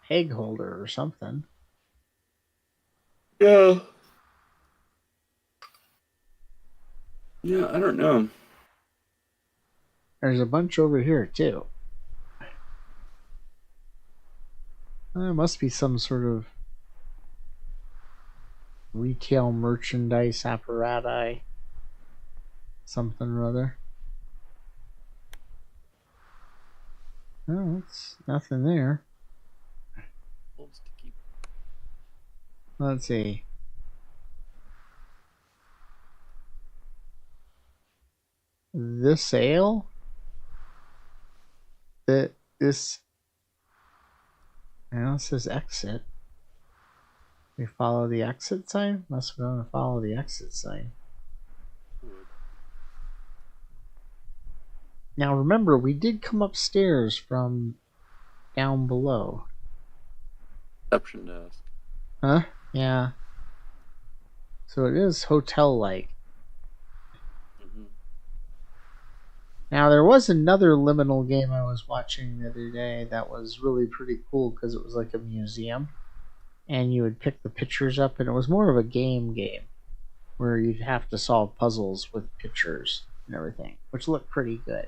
peg holder or something.
Yeah. Yeah, I don't know.
There's a bunch over here too. There must be some sort of retail merchandise apparatus, something or other. Oh, it's nothing there.
Wolves to keep.
Let's see. This ale? This now it says exit. We follow the exit sign? Must be going to follow the exit sign. Now remember, we did come upstairs from down below.
Reception desk.
Huh? Yeah. So it is hotel-like.
Mm-hmm.
Now there was another liminal game I was watching the other day that was really pretty cool because it was like a museum, and you would pick the pictures up, and it was more of a game where you'd have to solve puzzles with pictures and everything, which looked pretty good.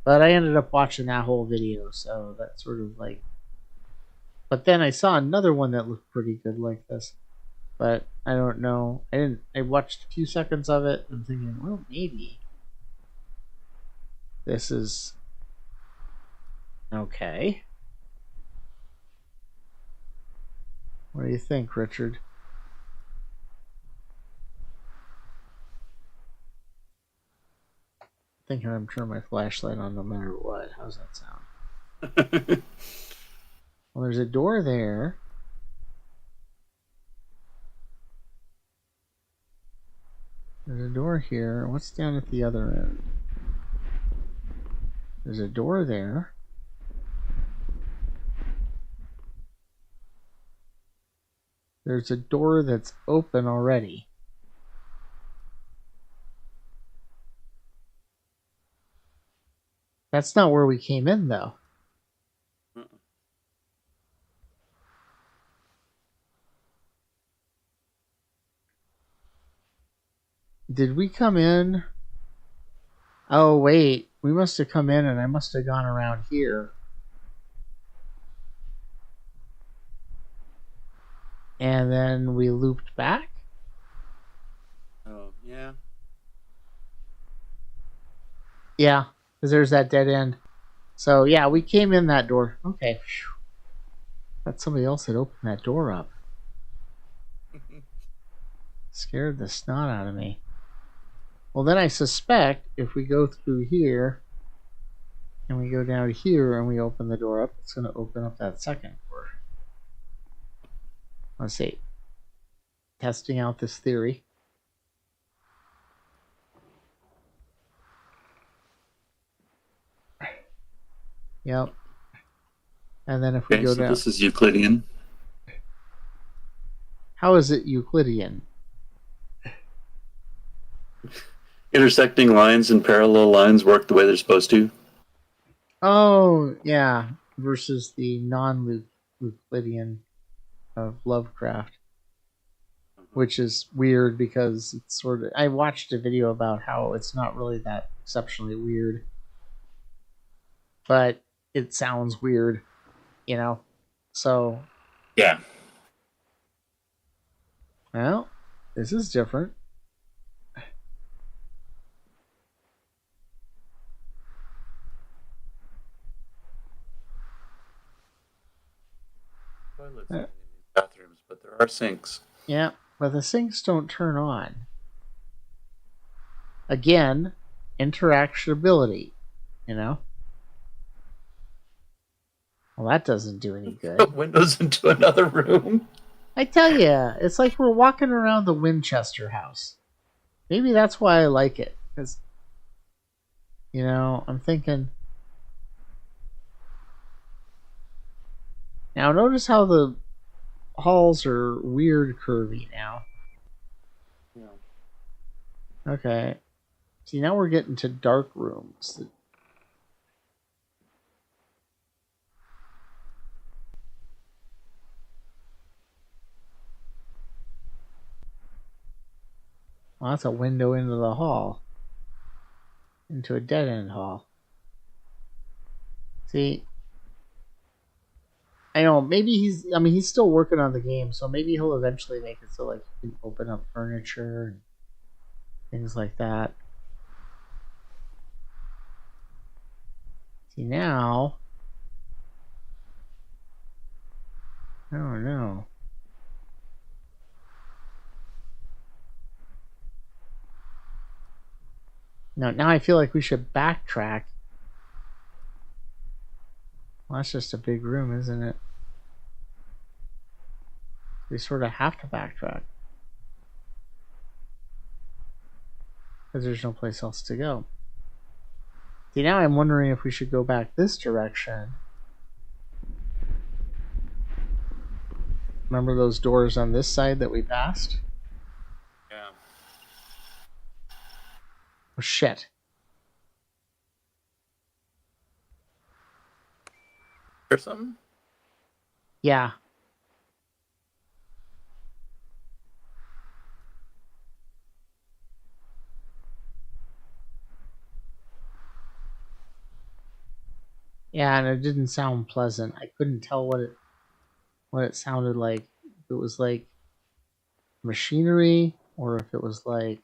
But I ended up watching that whole video, so that sort of like. But then I saw another one that looked pretty good like this, but I don't know. I didn't. I watched a few seconds of it and thinking, well, maybe this is okay. What do you think, Richard? Thinking I'm turning my flashlight on no matter what. How's that sound? Well, there's a door there. There's a door here. What's down at the other end? There's a door there. There's a door that's open already. That's not where we came in, though. Did we come in? Oh, wait. We must have come in and I must have gone around here. And then we looped back?
Oh, yeah.
Yeah, because there's that dead end. So, yeah, we came in that door. Okay. Thought somebody else had opened that door up. Scared the snot out of me. Well, then I suspect if we go through here and we go down here and we open the door up, it's going to open up that second door. Let's see. Testing out this theory. Yep. And then if we
Okay,
go
so
down.
this is Euclidean.
How is it Euclidean?
Intersecting lines and parallel lines work the way they're supposed to.
Oh, yeah. Versus the non-Euclidean of Lovecraft. Which is weird because it's sort of. I watched a video about how it's not really that exceptionally weird. But it sounds weird, you know? So.
Yeah.
Well, this is different.
toilets in
Uh,
any of these bathrooms, but there are sinks.
yeah, but the sinks don't turn on. Again, interactionability, you know? Well, that doesn't do any
Put
good.
windows into another room.
I tell you, it's like we're walking around the Winchester house. Maybe that's why I like it. Because, I'm thinking. Now, notice how the halls are weird curvy now.
Yeah.
Okay. See, now we're getting to dark rooms. Well, that's a window into the hall. Into a dead end hall. See, I know, maybe he's still working on the game, so maybe he'll eventually make it so, like, you can open up furniture and things like that. See, now. I don't know. Now I feel like we should backtrack. Well, that's just a big room, isn't it? We sort of have to backtrack. Because there's no place else to go. See, now I'm wondering if we should go back this direction. Remember those doors on this side that we passed?
Yeah.
Oh, shit.
Or something?
Yeah. Yeah, and it didn't sound pleasant. I couldn't tell what it sounded like. If it was like machinery or if it was like.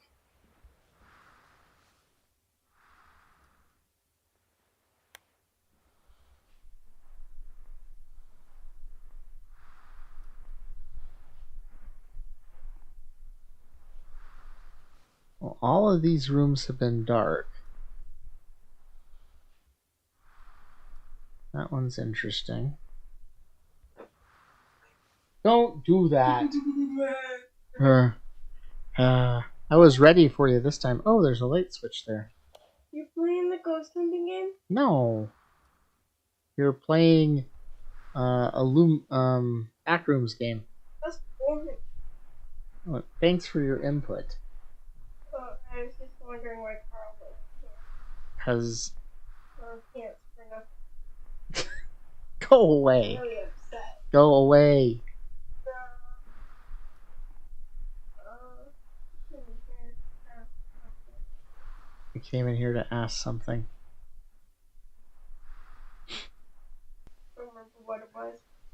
Well, all of these rooms have been dark. That one's interesting. Don't do that. I was ready for you this time. Oh, there's a light switch there.
You're playing the ghost hunting game?
No. You're playing a Backrooms game.
That's boring.
Well, thanks for your input.
I was just wondering why Carl was here.
Cause
Can't for nothing.
go away.
I'm really upset.
Go away. I came in here to ask something.
Remember what it was?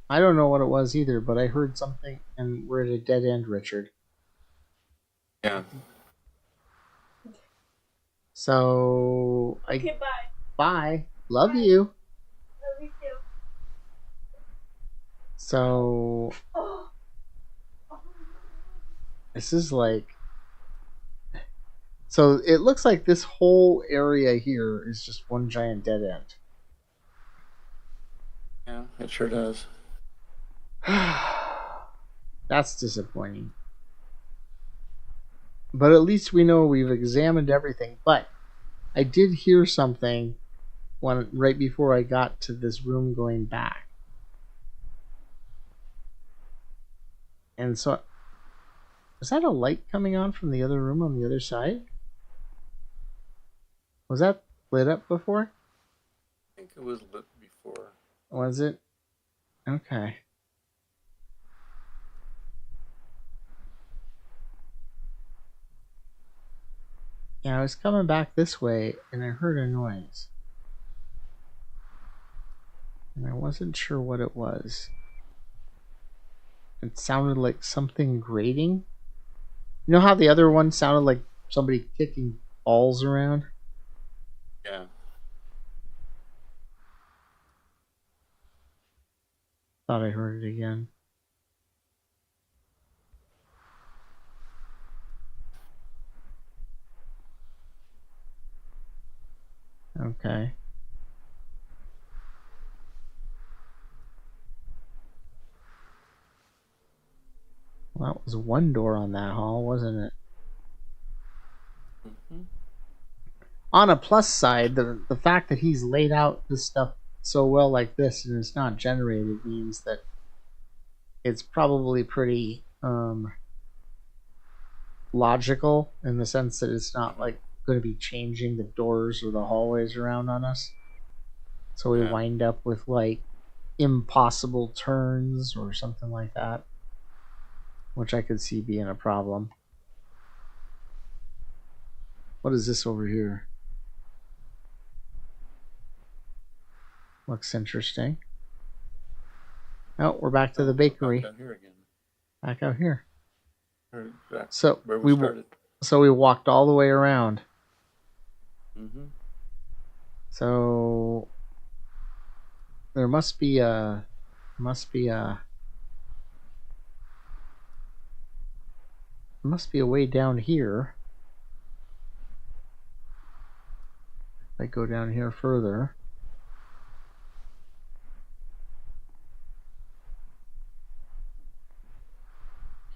I don't know what it was either, but I heard something and we're at a dead end, Richard.
Yeah.
So
Okay, bye.
bye. Love
Bye.
you.
Love you too.
So
Oh.
this is like. So it looks like this whole area here is just one giant dead end.
Yeah, it sure does.
That's disappointing. But at least we know we've examined everything. But I did hear something right before I got to this room going back. And so, was that a light coming on from the other room on the other side? Was that lit up before?
I think it was lit before.
Was it? Okay. Yeah, I was coming back this way and I heard a noise. And I wasn't sure what it was. It sounded like something grating. You know how the other one sounded like somebody kicking balls around?
Yeah.
Thought I heard it again. Okay. Well, that was one door on that hall, wasn't it?
Mm-hmm.
On a plus side, the fact that he's laid out this stuff so well like this and it's not generated means that it's probably pretty logical in the sense that it's not
Mm-hmm.
like going to be changing the doors or the hallways around on us. So we
Yeah.
wind up with like impossible turns or something like that, which I could see being a problem. What is this over here? Looks interesting. Oh, we're back to the
Oh, we're back
bakery.
out here again.
Back out here.
Or back
So
where we
we
started.
so we walked all the way around.
Mm-hmm.
So there must be a way down here. If I go down here further.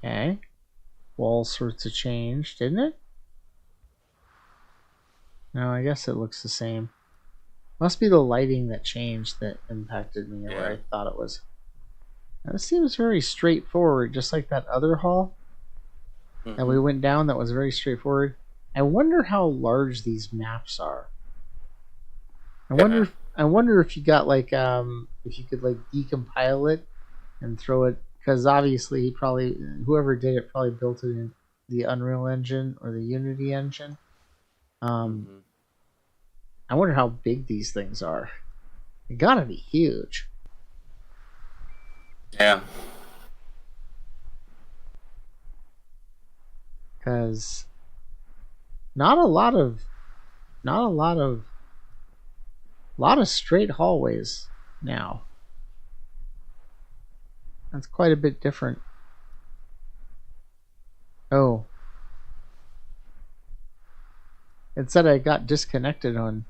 Okay. Wall sorts of changed, didn't it? No, I guess it looks the same. Must be the lighting that changed that impacted me where
Yeah.
I thought it was. Now, this seems very straightforward, just like that other hall that we
Mm-hmm.
went down that was very straightforward. I wonder how large these maps are. I wonder
Yeah.
if I wonder if you got like if you could like decompile it and throw it because obviously he probably whoever did it probably built it in the Unreal Engine or the Unity engine. Um,
Mm-hmm.
I wonder how big these things are. They gotta be huge
Yeah.
because not a lot of not a lot of straight hallways now. That's quite a bit different. Oh, it said I got disconnected on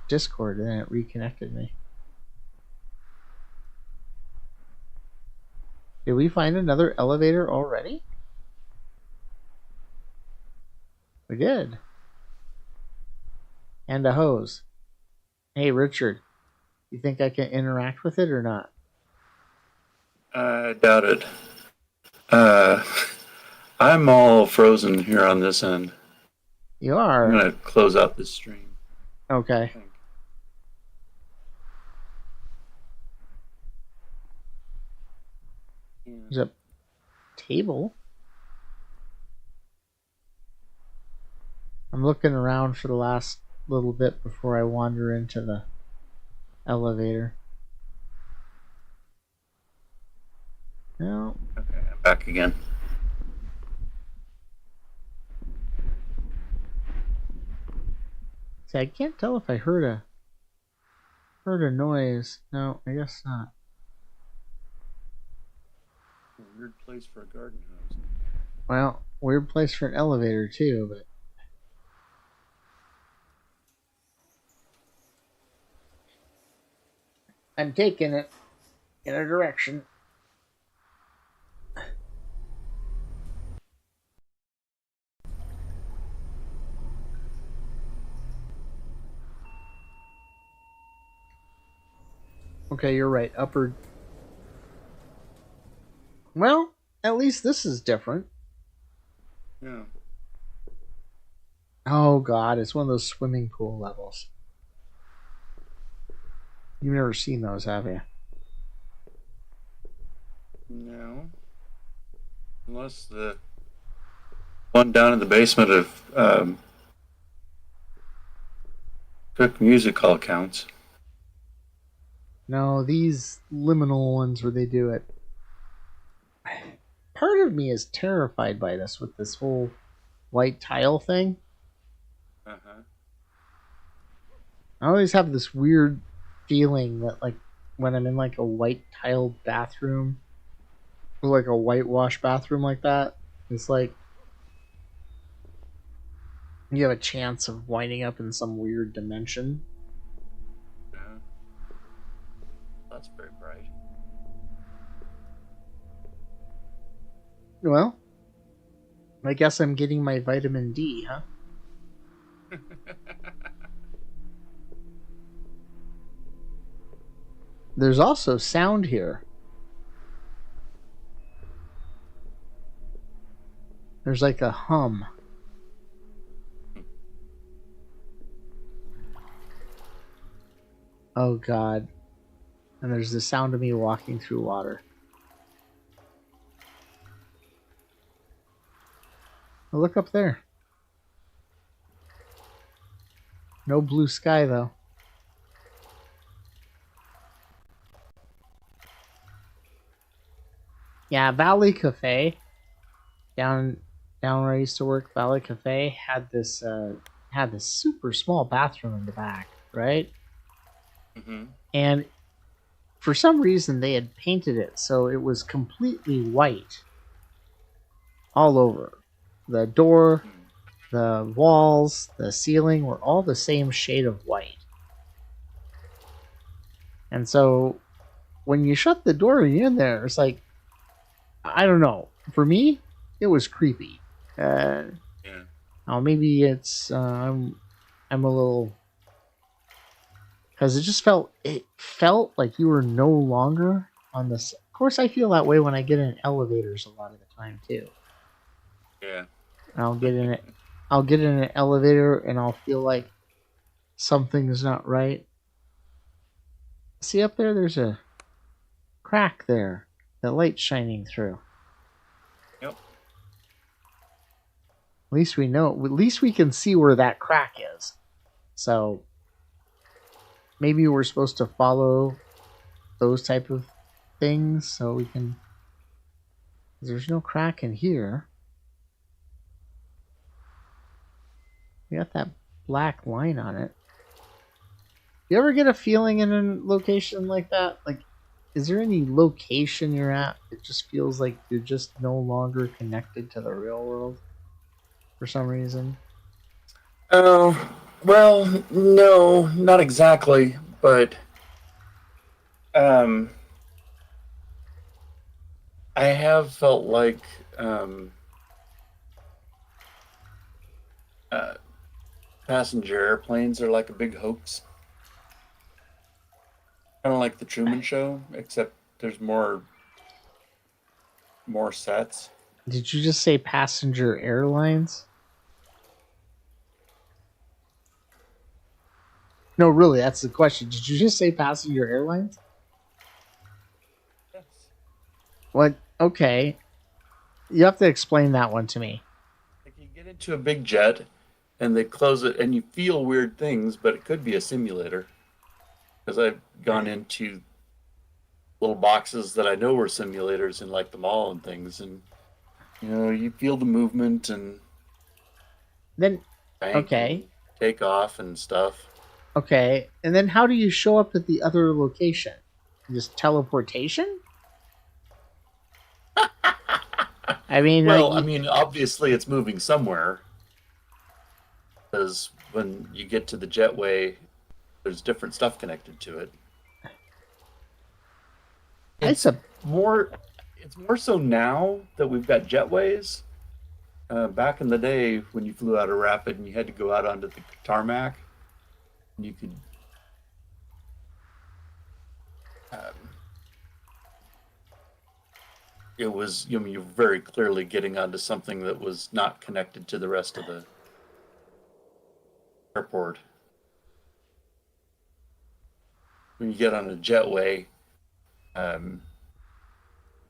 Discord and then it reconnected me. Did we find another elevator already? We did. And a hose. Hey, Richard, you think I can interact with it or not?
I doubt it. Uh, I'm all frozen here on this end.
You
I'm
are.
gonna close out this stream. I
Okay.
think. Yeah.
There's a table. I'm looking around for the last little bit before I wander into the elevator. No.
Okay, I'm back again.
See, I can't tell if I heard a noise. No, I guess not.
Weird place for a garden hose.
Well, weird place for an elevator too, but I'm taking it in a direction. Okay, you're right. Upper. Well, at least this is different.
Yeah.
Oh god, it's one of those swimming pool levels. You've never seen those, have you?
No. Unless the one down in the basement of Cook Music Hall counts.
No, these liminal ones where they do it. Part of me is terrified by this with this whole white tile thing.
Uh-huh.
I always have this weird feeling that like when I'm in like a white tiled bathroom or like a whitewash bathroom like that, it's like You have a chance of winding up in some weird dimension.
Yeah, that's very bright.
Well, I guess I'm getting my vitamin D, huh? There's also sound here. There's like a hum. Oh god. And there's the sound of me walking through water. Oh, look up there. No blue sky though. Yeah, Valley Cafe down where I used to work. Valley Cafe had this super small bathroom in the back, right?
Mm-hmm.
And for some reason they had painted it so it was completely white all over. The door, the walls, the ceiling were all the same shade of white. And so when you shut the door and you're in there, it's like, I don't know. For me, it was creepy.
Yeah.
Oh, maybe it's I'm a little, because it felt like you were no longer on this. Of course, I feel that way when I get in elevators a lot of the time too.
Yeah.
I'll get in it. I'll get in an elevator and I'll feel like something is not right. See up there? There's a crack there. The light's shining through.
Yep.
At least we know. At least we can see where that crack is. So maybe we're supposed to follow those type of things so we can. There's no crack in here. We got that black line on it. You ever get a feeling in a location like that? Like, is there any location you're at that just feels like you're just no longer connected to the real world for some reason?
Oh, well, no, not exactly, but um, I have felt like um, uh, passenger airplanes are like a big hoax, kind of like the Truman Show, except there's more sets.
Did you just say passenger airlines? No, really, that's the question. Did you just say passenger airlines?
Yes.
What? Okay. You have to explain that one to me.
Like you get into a big jet and they close it and you feel weird things, but it could be a simulator. Because I've gone into little boxes that I know were simulators in like the mall and things, and you feel the movement and
Then,
bank and
okay.
take off and stuff.
Okay. And then how do you show up at the other location? Just teleportation? I mean, like,
Well, I mean, obviously it's moving somewhere because when you get to the jetway, there's different stuff connected to it.
I
It's
sub.
more, it's more so now that we've got jetways. Back in the day, when you flew out of Rapid and you had to go out onto the tarmac, and you could um, it was you're very clearly getting onto something that was not connected to the rest of the airport. When you get on a jetway, um,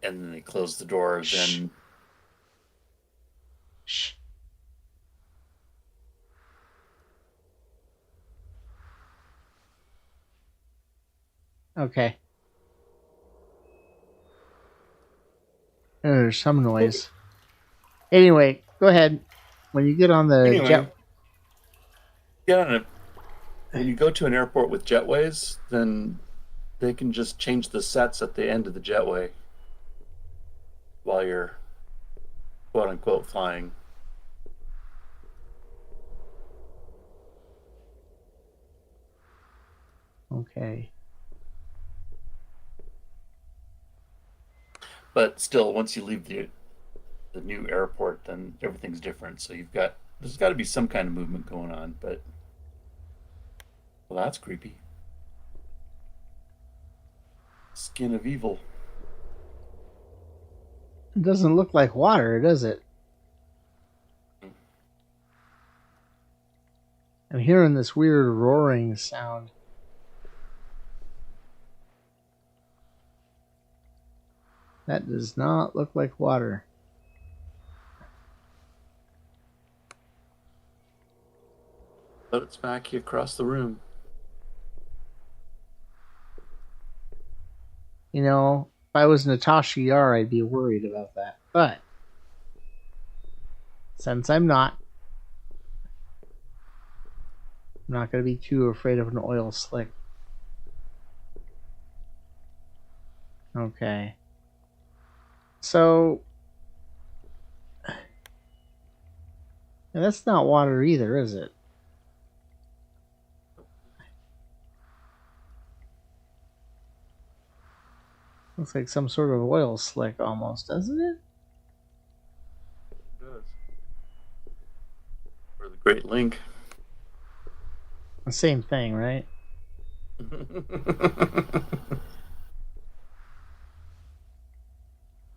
and then they close the door,
Shh.
then
Shh. Okay. There's some
okay.
noise. Anyway, go ahead. When you get on the
Anyway,
jet.
get on a when you go to an airport with jetways, then they can just change the sets at the end of the jetway while you're quote unquote flying.
Okay.
But still, once you leave the new airport, then everything's different. So there's got to be some kind of movement going on. But well, that's creepy. Skin of evil.
It doesn't look like water, does it? I'm hearing this weird roaring sound. That does not look like water.
But it's back here across the room.
You know, if I was Natasha Yar, I'd be worried about that. But since I'm not going to be too afraid of an oil slick. Okay. So, that's not water either, is it? Looks like some sort of oil slick almost, doesn't it?
It does. Or the Great Link.
The same thing, right?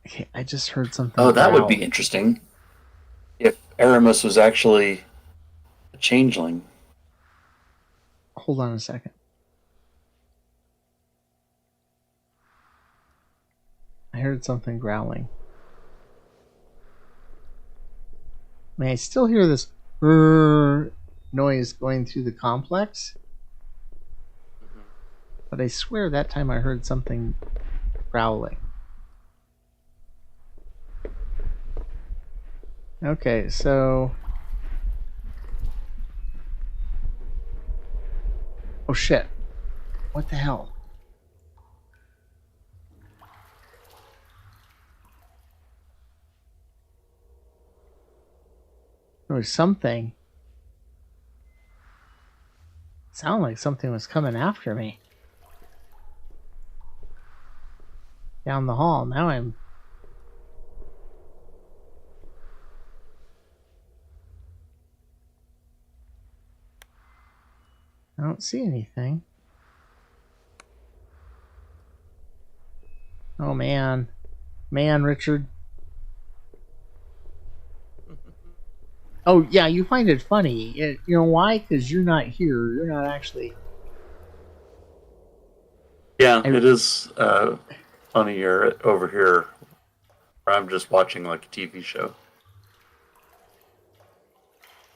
Okay, I just heard something
Oh, that would
growl.
be interesting. If Aramis was actually a changeling.
Hold on a second. I heard something growling. May I still hear this noise going through the complex? But I swear that time I heard something growling. Okay, so... Oh shit. What the hell? There was something. It sounded like something was coming after me. Down the hall. Now I don't see anything. Oh man. Man, Richard. Oh yeah, you find it funny. You know why? Because you're not here. You're not actually...
Yeah, it is funnier over here where I'm just watching like a TV show.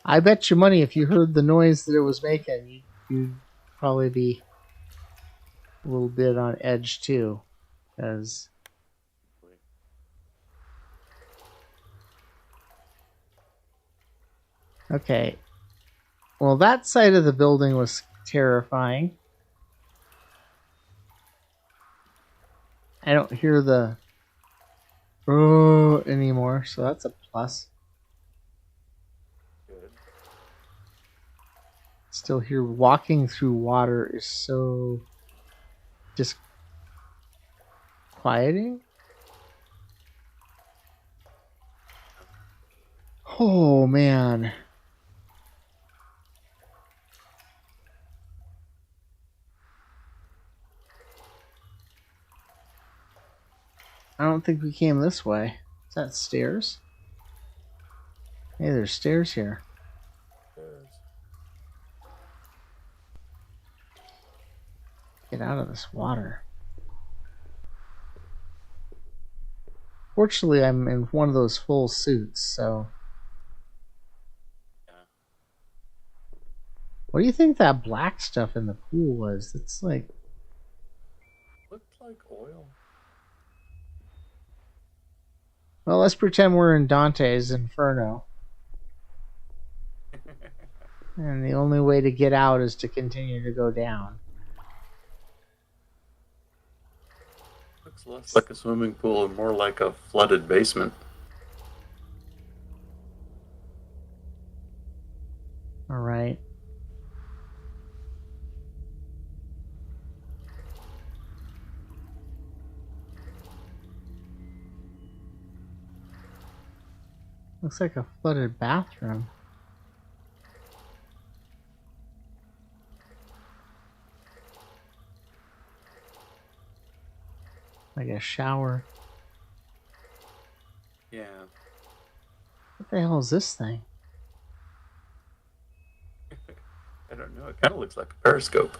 I bet you money if you heard the noise that it was making, you'd probably be a little bit on edge too. Because... Okay. Well, that side of the building was terrifying. I don't hear the anymore, so that's a plus.
Good.
Still here, walking through water is so disquieting. Oh man. I don't think we came this way. Is that stairs? Hey, there's stairs here. Get out of this water. Fortunately, I'm in one of those full suits, so...
Yeah.
What do you think that black stuff in the pool was? It's like...
Looked like oil.
Well, let's pretend we're in Dante's Inferno. And the only way to get out is to continue to go down.
Looks less like a swimming pool and more like a flooded basement.
Alright. Looks like a flooded bathroom. Like a shower.
Yeah.
What the hell is this thing?
I don't know. It kind of looks like a periscope.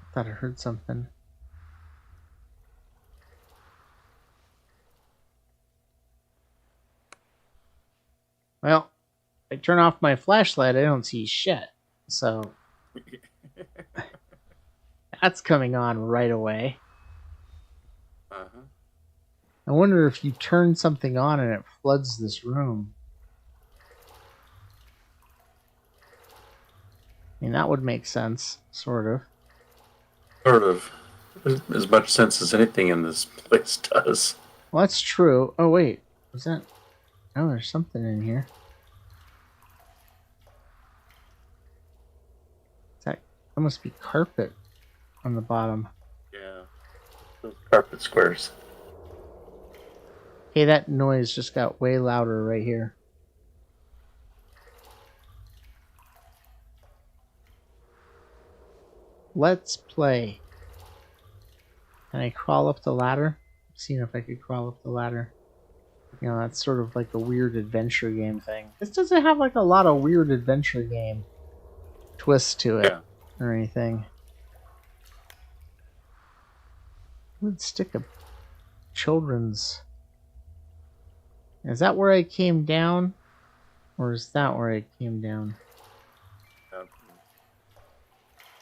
I thought I heard something. Well, I turn off my flashlight, I don't see shit. So that's coming on right away.
Uh-huh.
I wonder if you turn something on and it floods this room. I mean, that would make sense, sort of.
Sort of. As much sense as anything in this place does.
Well, that's true. Oh, wait. Was that... Oh, there's something in here. That must be carpet on the bottom.
Yeah. Those carpet squares.
Hey, that noise just got way louder right here. Let's play. Can I crawl up the ladder? I'm seeing if I could crawl up the ladder. You know, that's sort of like a weird adventure game thing. This doesn't have like a lot of weird adventure game twists to it or anything. Would stick a children's... Is that where I came down? Or is that where I came down?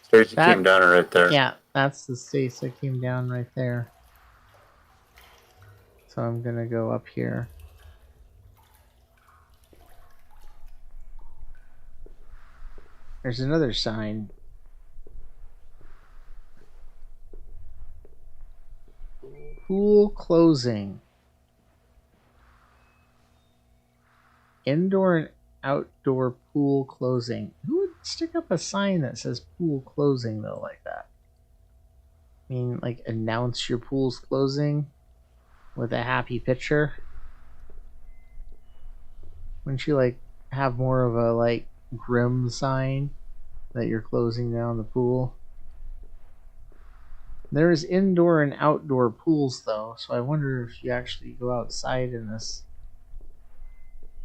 Stairs you came down right there.
Yeah, that's the stairs that came down right there. So I'm gonna go up here. There's another sign. Pool closing. Indoor and outdoor pool closing. Who would stick up a sign that says pool closing though like that? I mean, like announce your pool's closing with a happy picture? Wouldn't you like have more of a like grim sign that you're closing down the pool? There's indoor and outdoor pools though, so I wonder if you actually go outside in this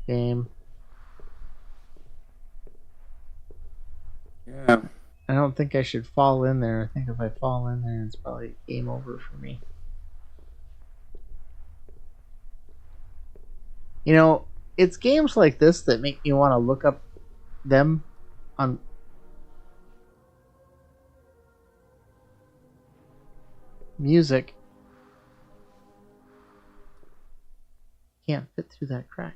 game.
Yeah.
I don't think I should fall in there. I think if I fall in there, it's probably game over for me. You know, it's games like this that make me want to look up them on... music. Can't fit through that crack.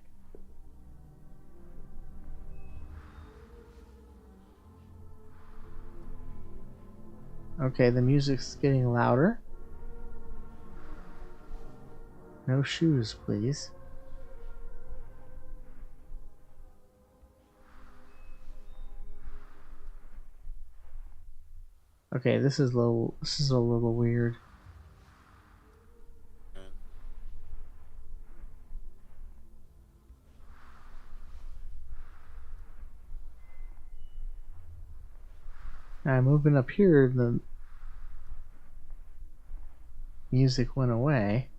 Okay, the music's getting louder. No shoes, please. Okay, this is a little weird. Now moving up here, the music went away.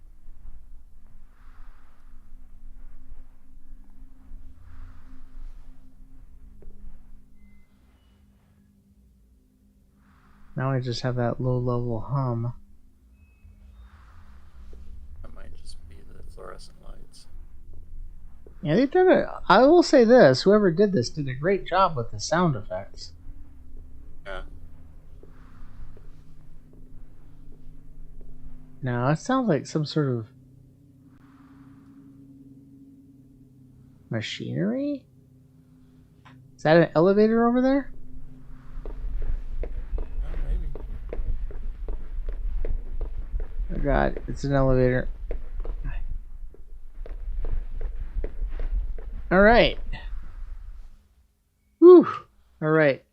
Now I just have that low level hum.
That might just be the fluorescent lights.
Yeah, they did it. I will say this: whoever did this did a great job with the sound effects.
Yeah.
Now it sounds like some sort of machinery. Is that an elevator over there? Oh god, it's an elevator. Alright. Whew. Alright.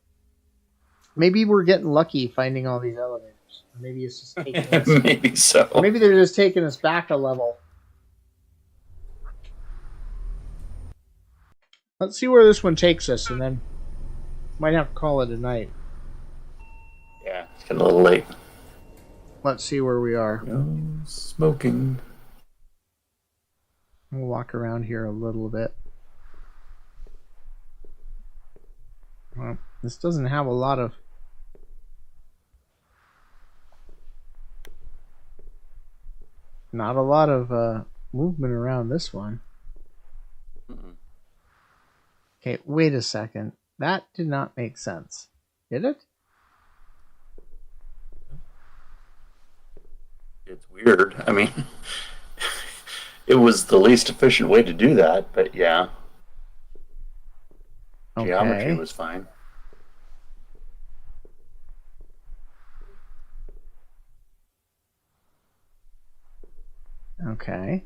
Maybe we're getting lucky finding all these elevators. corners. Or maybe it's just taking us.
Maybe so.
Or maybe they're just taking us back a level. Let's see where this one takes us, and then might have to call it a night.
Yeah, it's getting a little late.
Let's see where we are.
No smoking.
We'll walk around here a little bit. Well, this doesn't have a lot of... Not a lot of movement around this one.
Mm-mm.
Okay, wait a second. That did not make sense. Did it?
It's weird. I mean, it was the least efficient way to do that, but yeah. Geometry
Okay.
was fine.
Okay.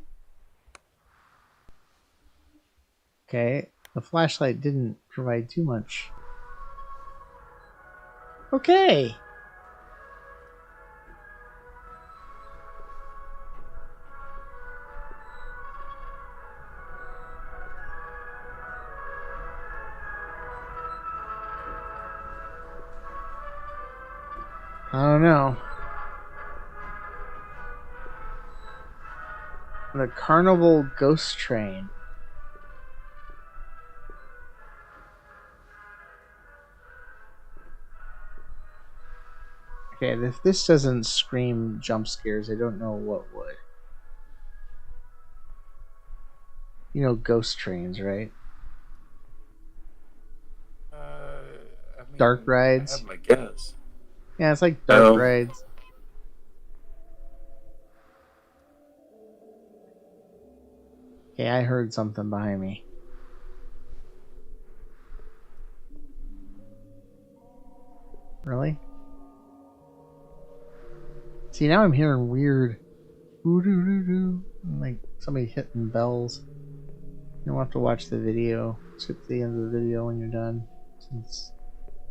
Okay. The flashlight didn't provide too much. Okay. I don't know. The Carnival Ghost Train. Okay, if this doesn't scream jump scares, I don't know what would. You know ghost trains, right?
I mean,
Dark
I
rides.
have my guess.
Yeah, it's like dark
Oh.
rides. Okay, I heard something behind me. Really? See, now I'm hearing weird ooh-doo-doo-doo, like somebody hitting bells. You'll have to watch the video. Skip to the end of the video when you're done. Since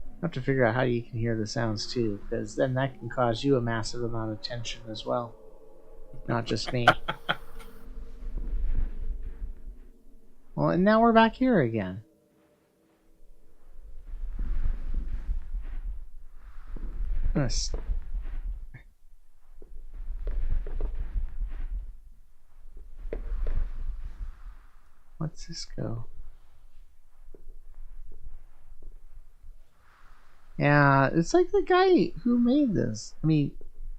you have to figure out how you can hear the sounds too, because then that can cause you a massive amount of tension as well. Not just me. Well, and now we're back here again. Yes. What's this go? Yeah, it's like the guy who made this. I mean,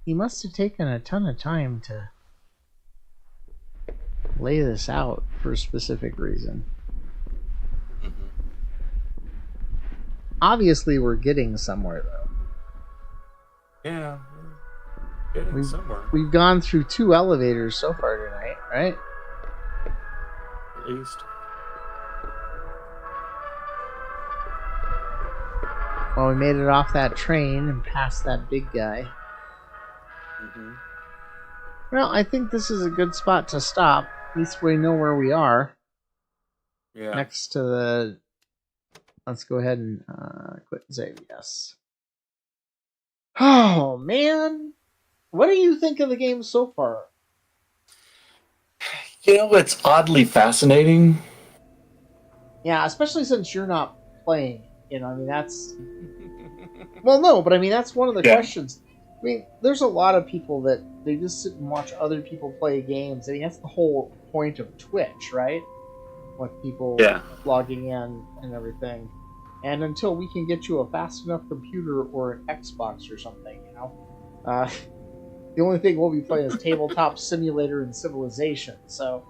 he must have taken a ton of time to lay this out for a specific reason.
Mhm.
Obviously, we're getting somewhere, though.
Yeah, we're getting somewhere.
We've gone through 2 elevators so far tonight, right?
At least.
Well, we made it off that train and past that big guy.
Mm-hmm.
Well, I think this is a good spot to stop. At least we know where we are.
Yeah.
Next to the... Let's go ahead and quit and save. Yes. Oh, man. What do you think of the game so far?
You know, it's oddly fascinating.
Yeah, especially since you're not playing. You know, I mean, that's... Well, no, but I mean, that's one of the questions. I mean, there's a lot of people that they just sit and watch other people play games. I mean, that's the whole point of Twitch, right? With people logging in and everything. And until we can get you a fast enough computer or an Xbox or something, you know, the only thing we'll be playing is Tabletop Simulator and Civilization. So,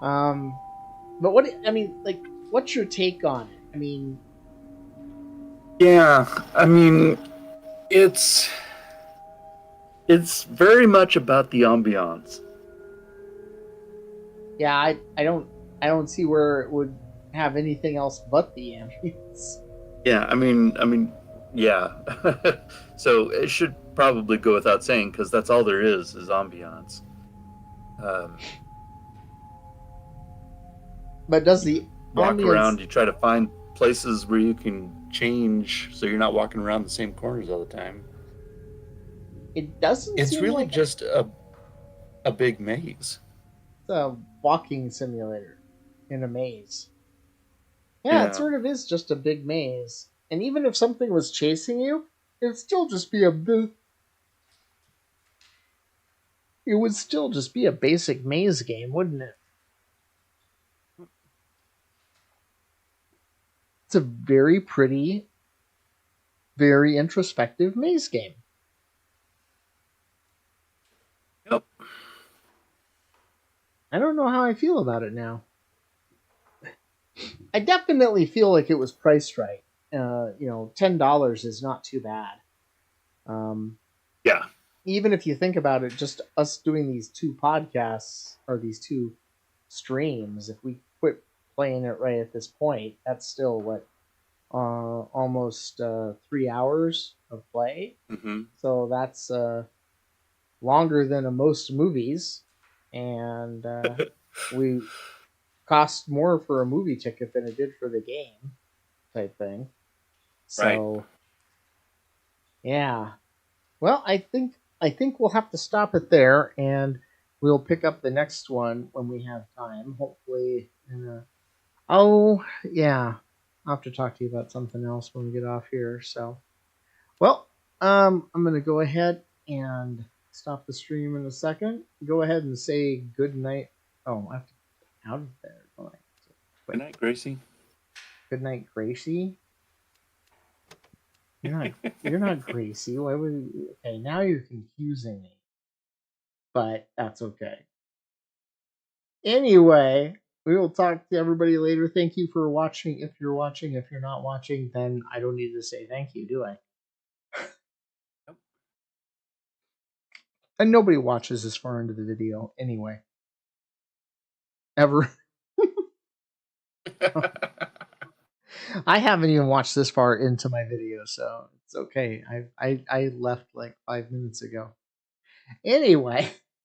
but what I mean, like, what's your take on it? I mean,
yeah, I mean, it's very much about the ambiance.
Yeah, I don't see where it would have anything else but the ambience.
Yeah, I mean, yeah. So it should probably go without saying because that's all there is ambiance.
But does the
walk
ambience...
around? You try to find places where you can change, so you're not walking around the same corners all the time.
It doesn't
It's
seem
really
like
just a big maze.
it's a walking simulator in a maze. Yeah, it
Yeah.
sort of is just a big maze. And even if something was chasing you, it'd still just be a it would still just be a basic maze game, wouldn't it? It's a very pretty, very introspective maze game.
Yep.
I don't know how I feel about it now. I definitely feel like it was priced right. $10 is not too bad. Um,
Yeah.
Even if you think about it, just us doing these two podcasts or these two streams, if we quit playing it right at this point, that's still what almost 3 hours of play.
Mm-hmm.
So that's longer than most movies, and we cost more for a movie ticket than it did for the game, type thing.
Right.
So yeah, well, I think we'll have to stop it there, and we'll pick up the next one when we have time. Hopefully, oh yeah, I'll have to talk to you about something else when we get off here. So, well, I'm gonna go ahead and stop the stream in a second. Go ahead and say good night. Oh, I have to get out of there. Don't I? So,
Good
wait,
night, Gracie.
good night, Gracie. You're not Gracie. Why would okay, now you're confusing me. But that's okay. Anyway, we will talk to everybody later. Thank you for watching. If you're watching, if you're not watching, then I don't need to say thank you, do I?
Yep.
And nobody watches this far into the video anyway. Ever. I haven't even watched this far into my video, so it's okay. I left like 5 minutes ago. Anyway.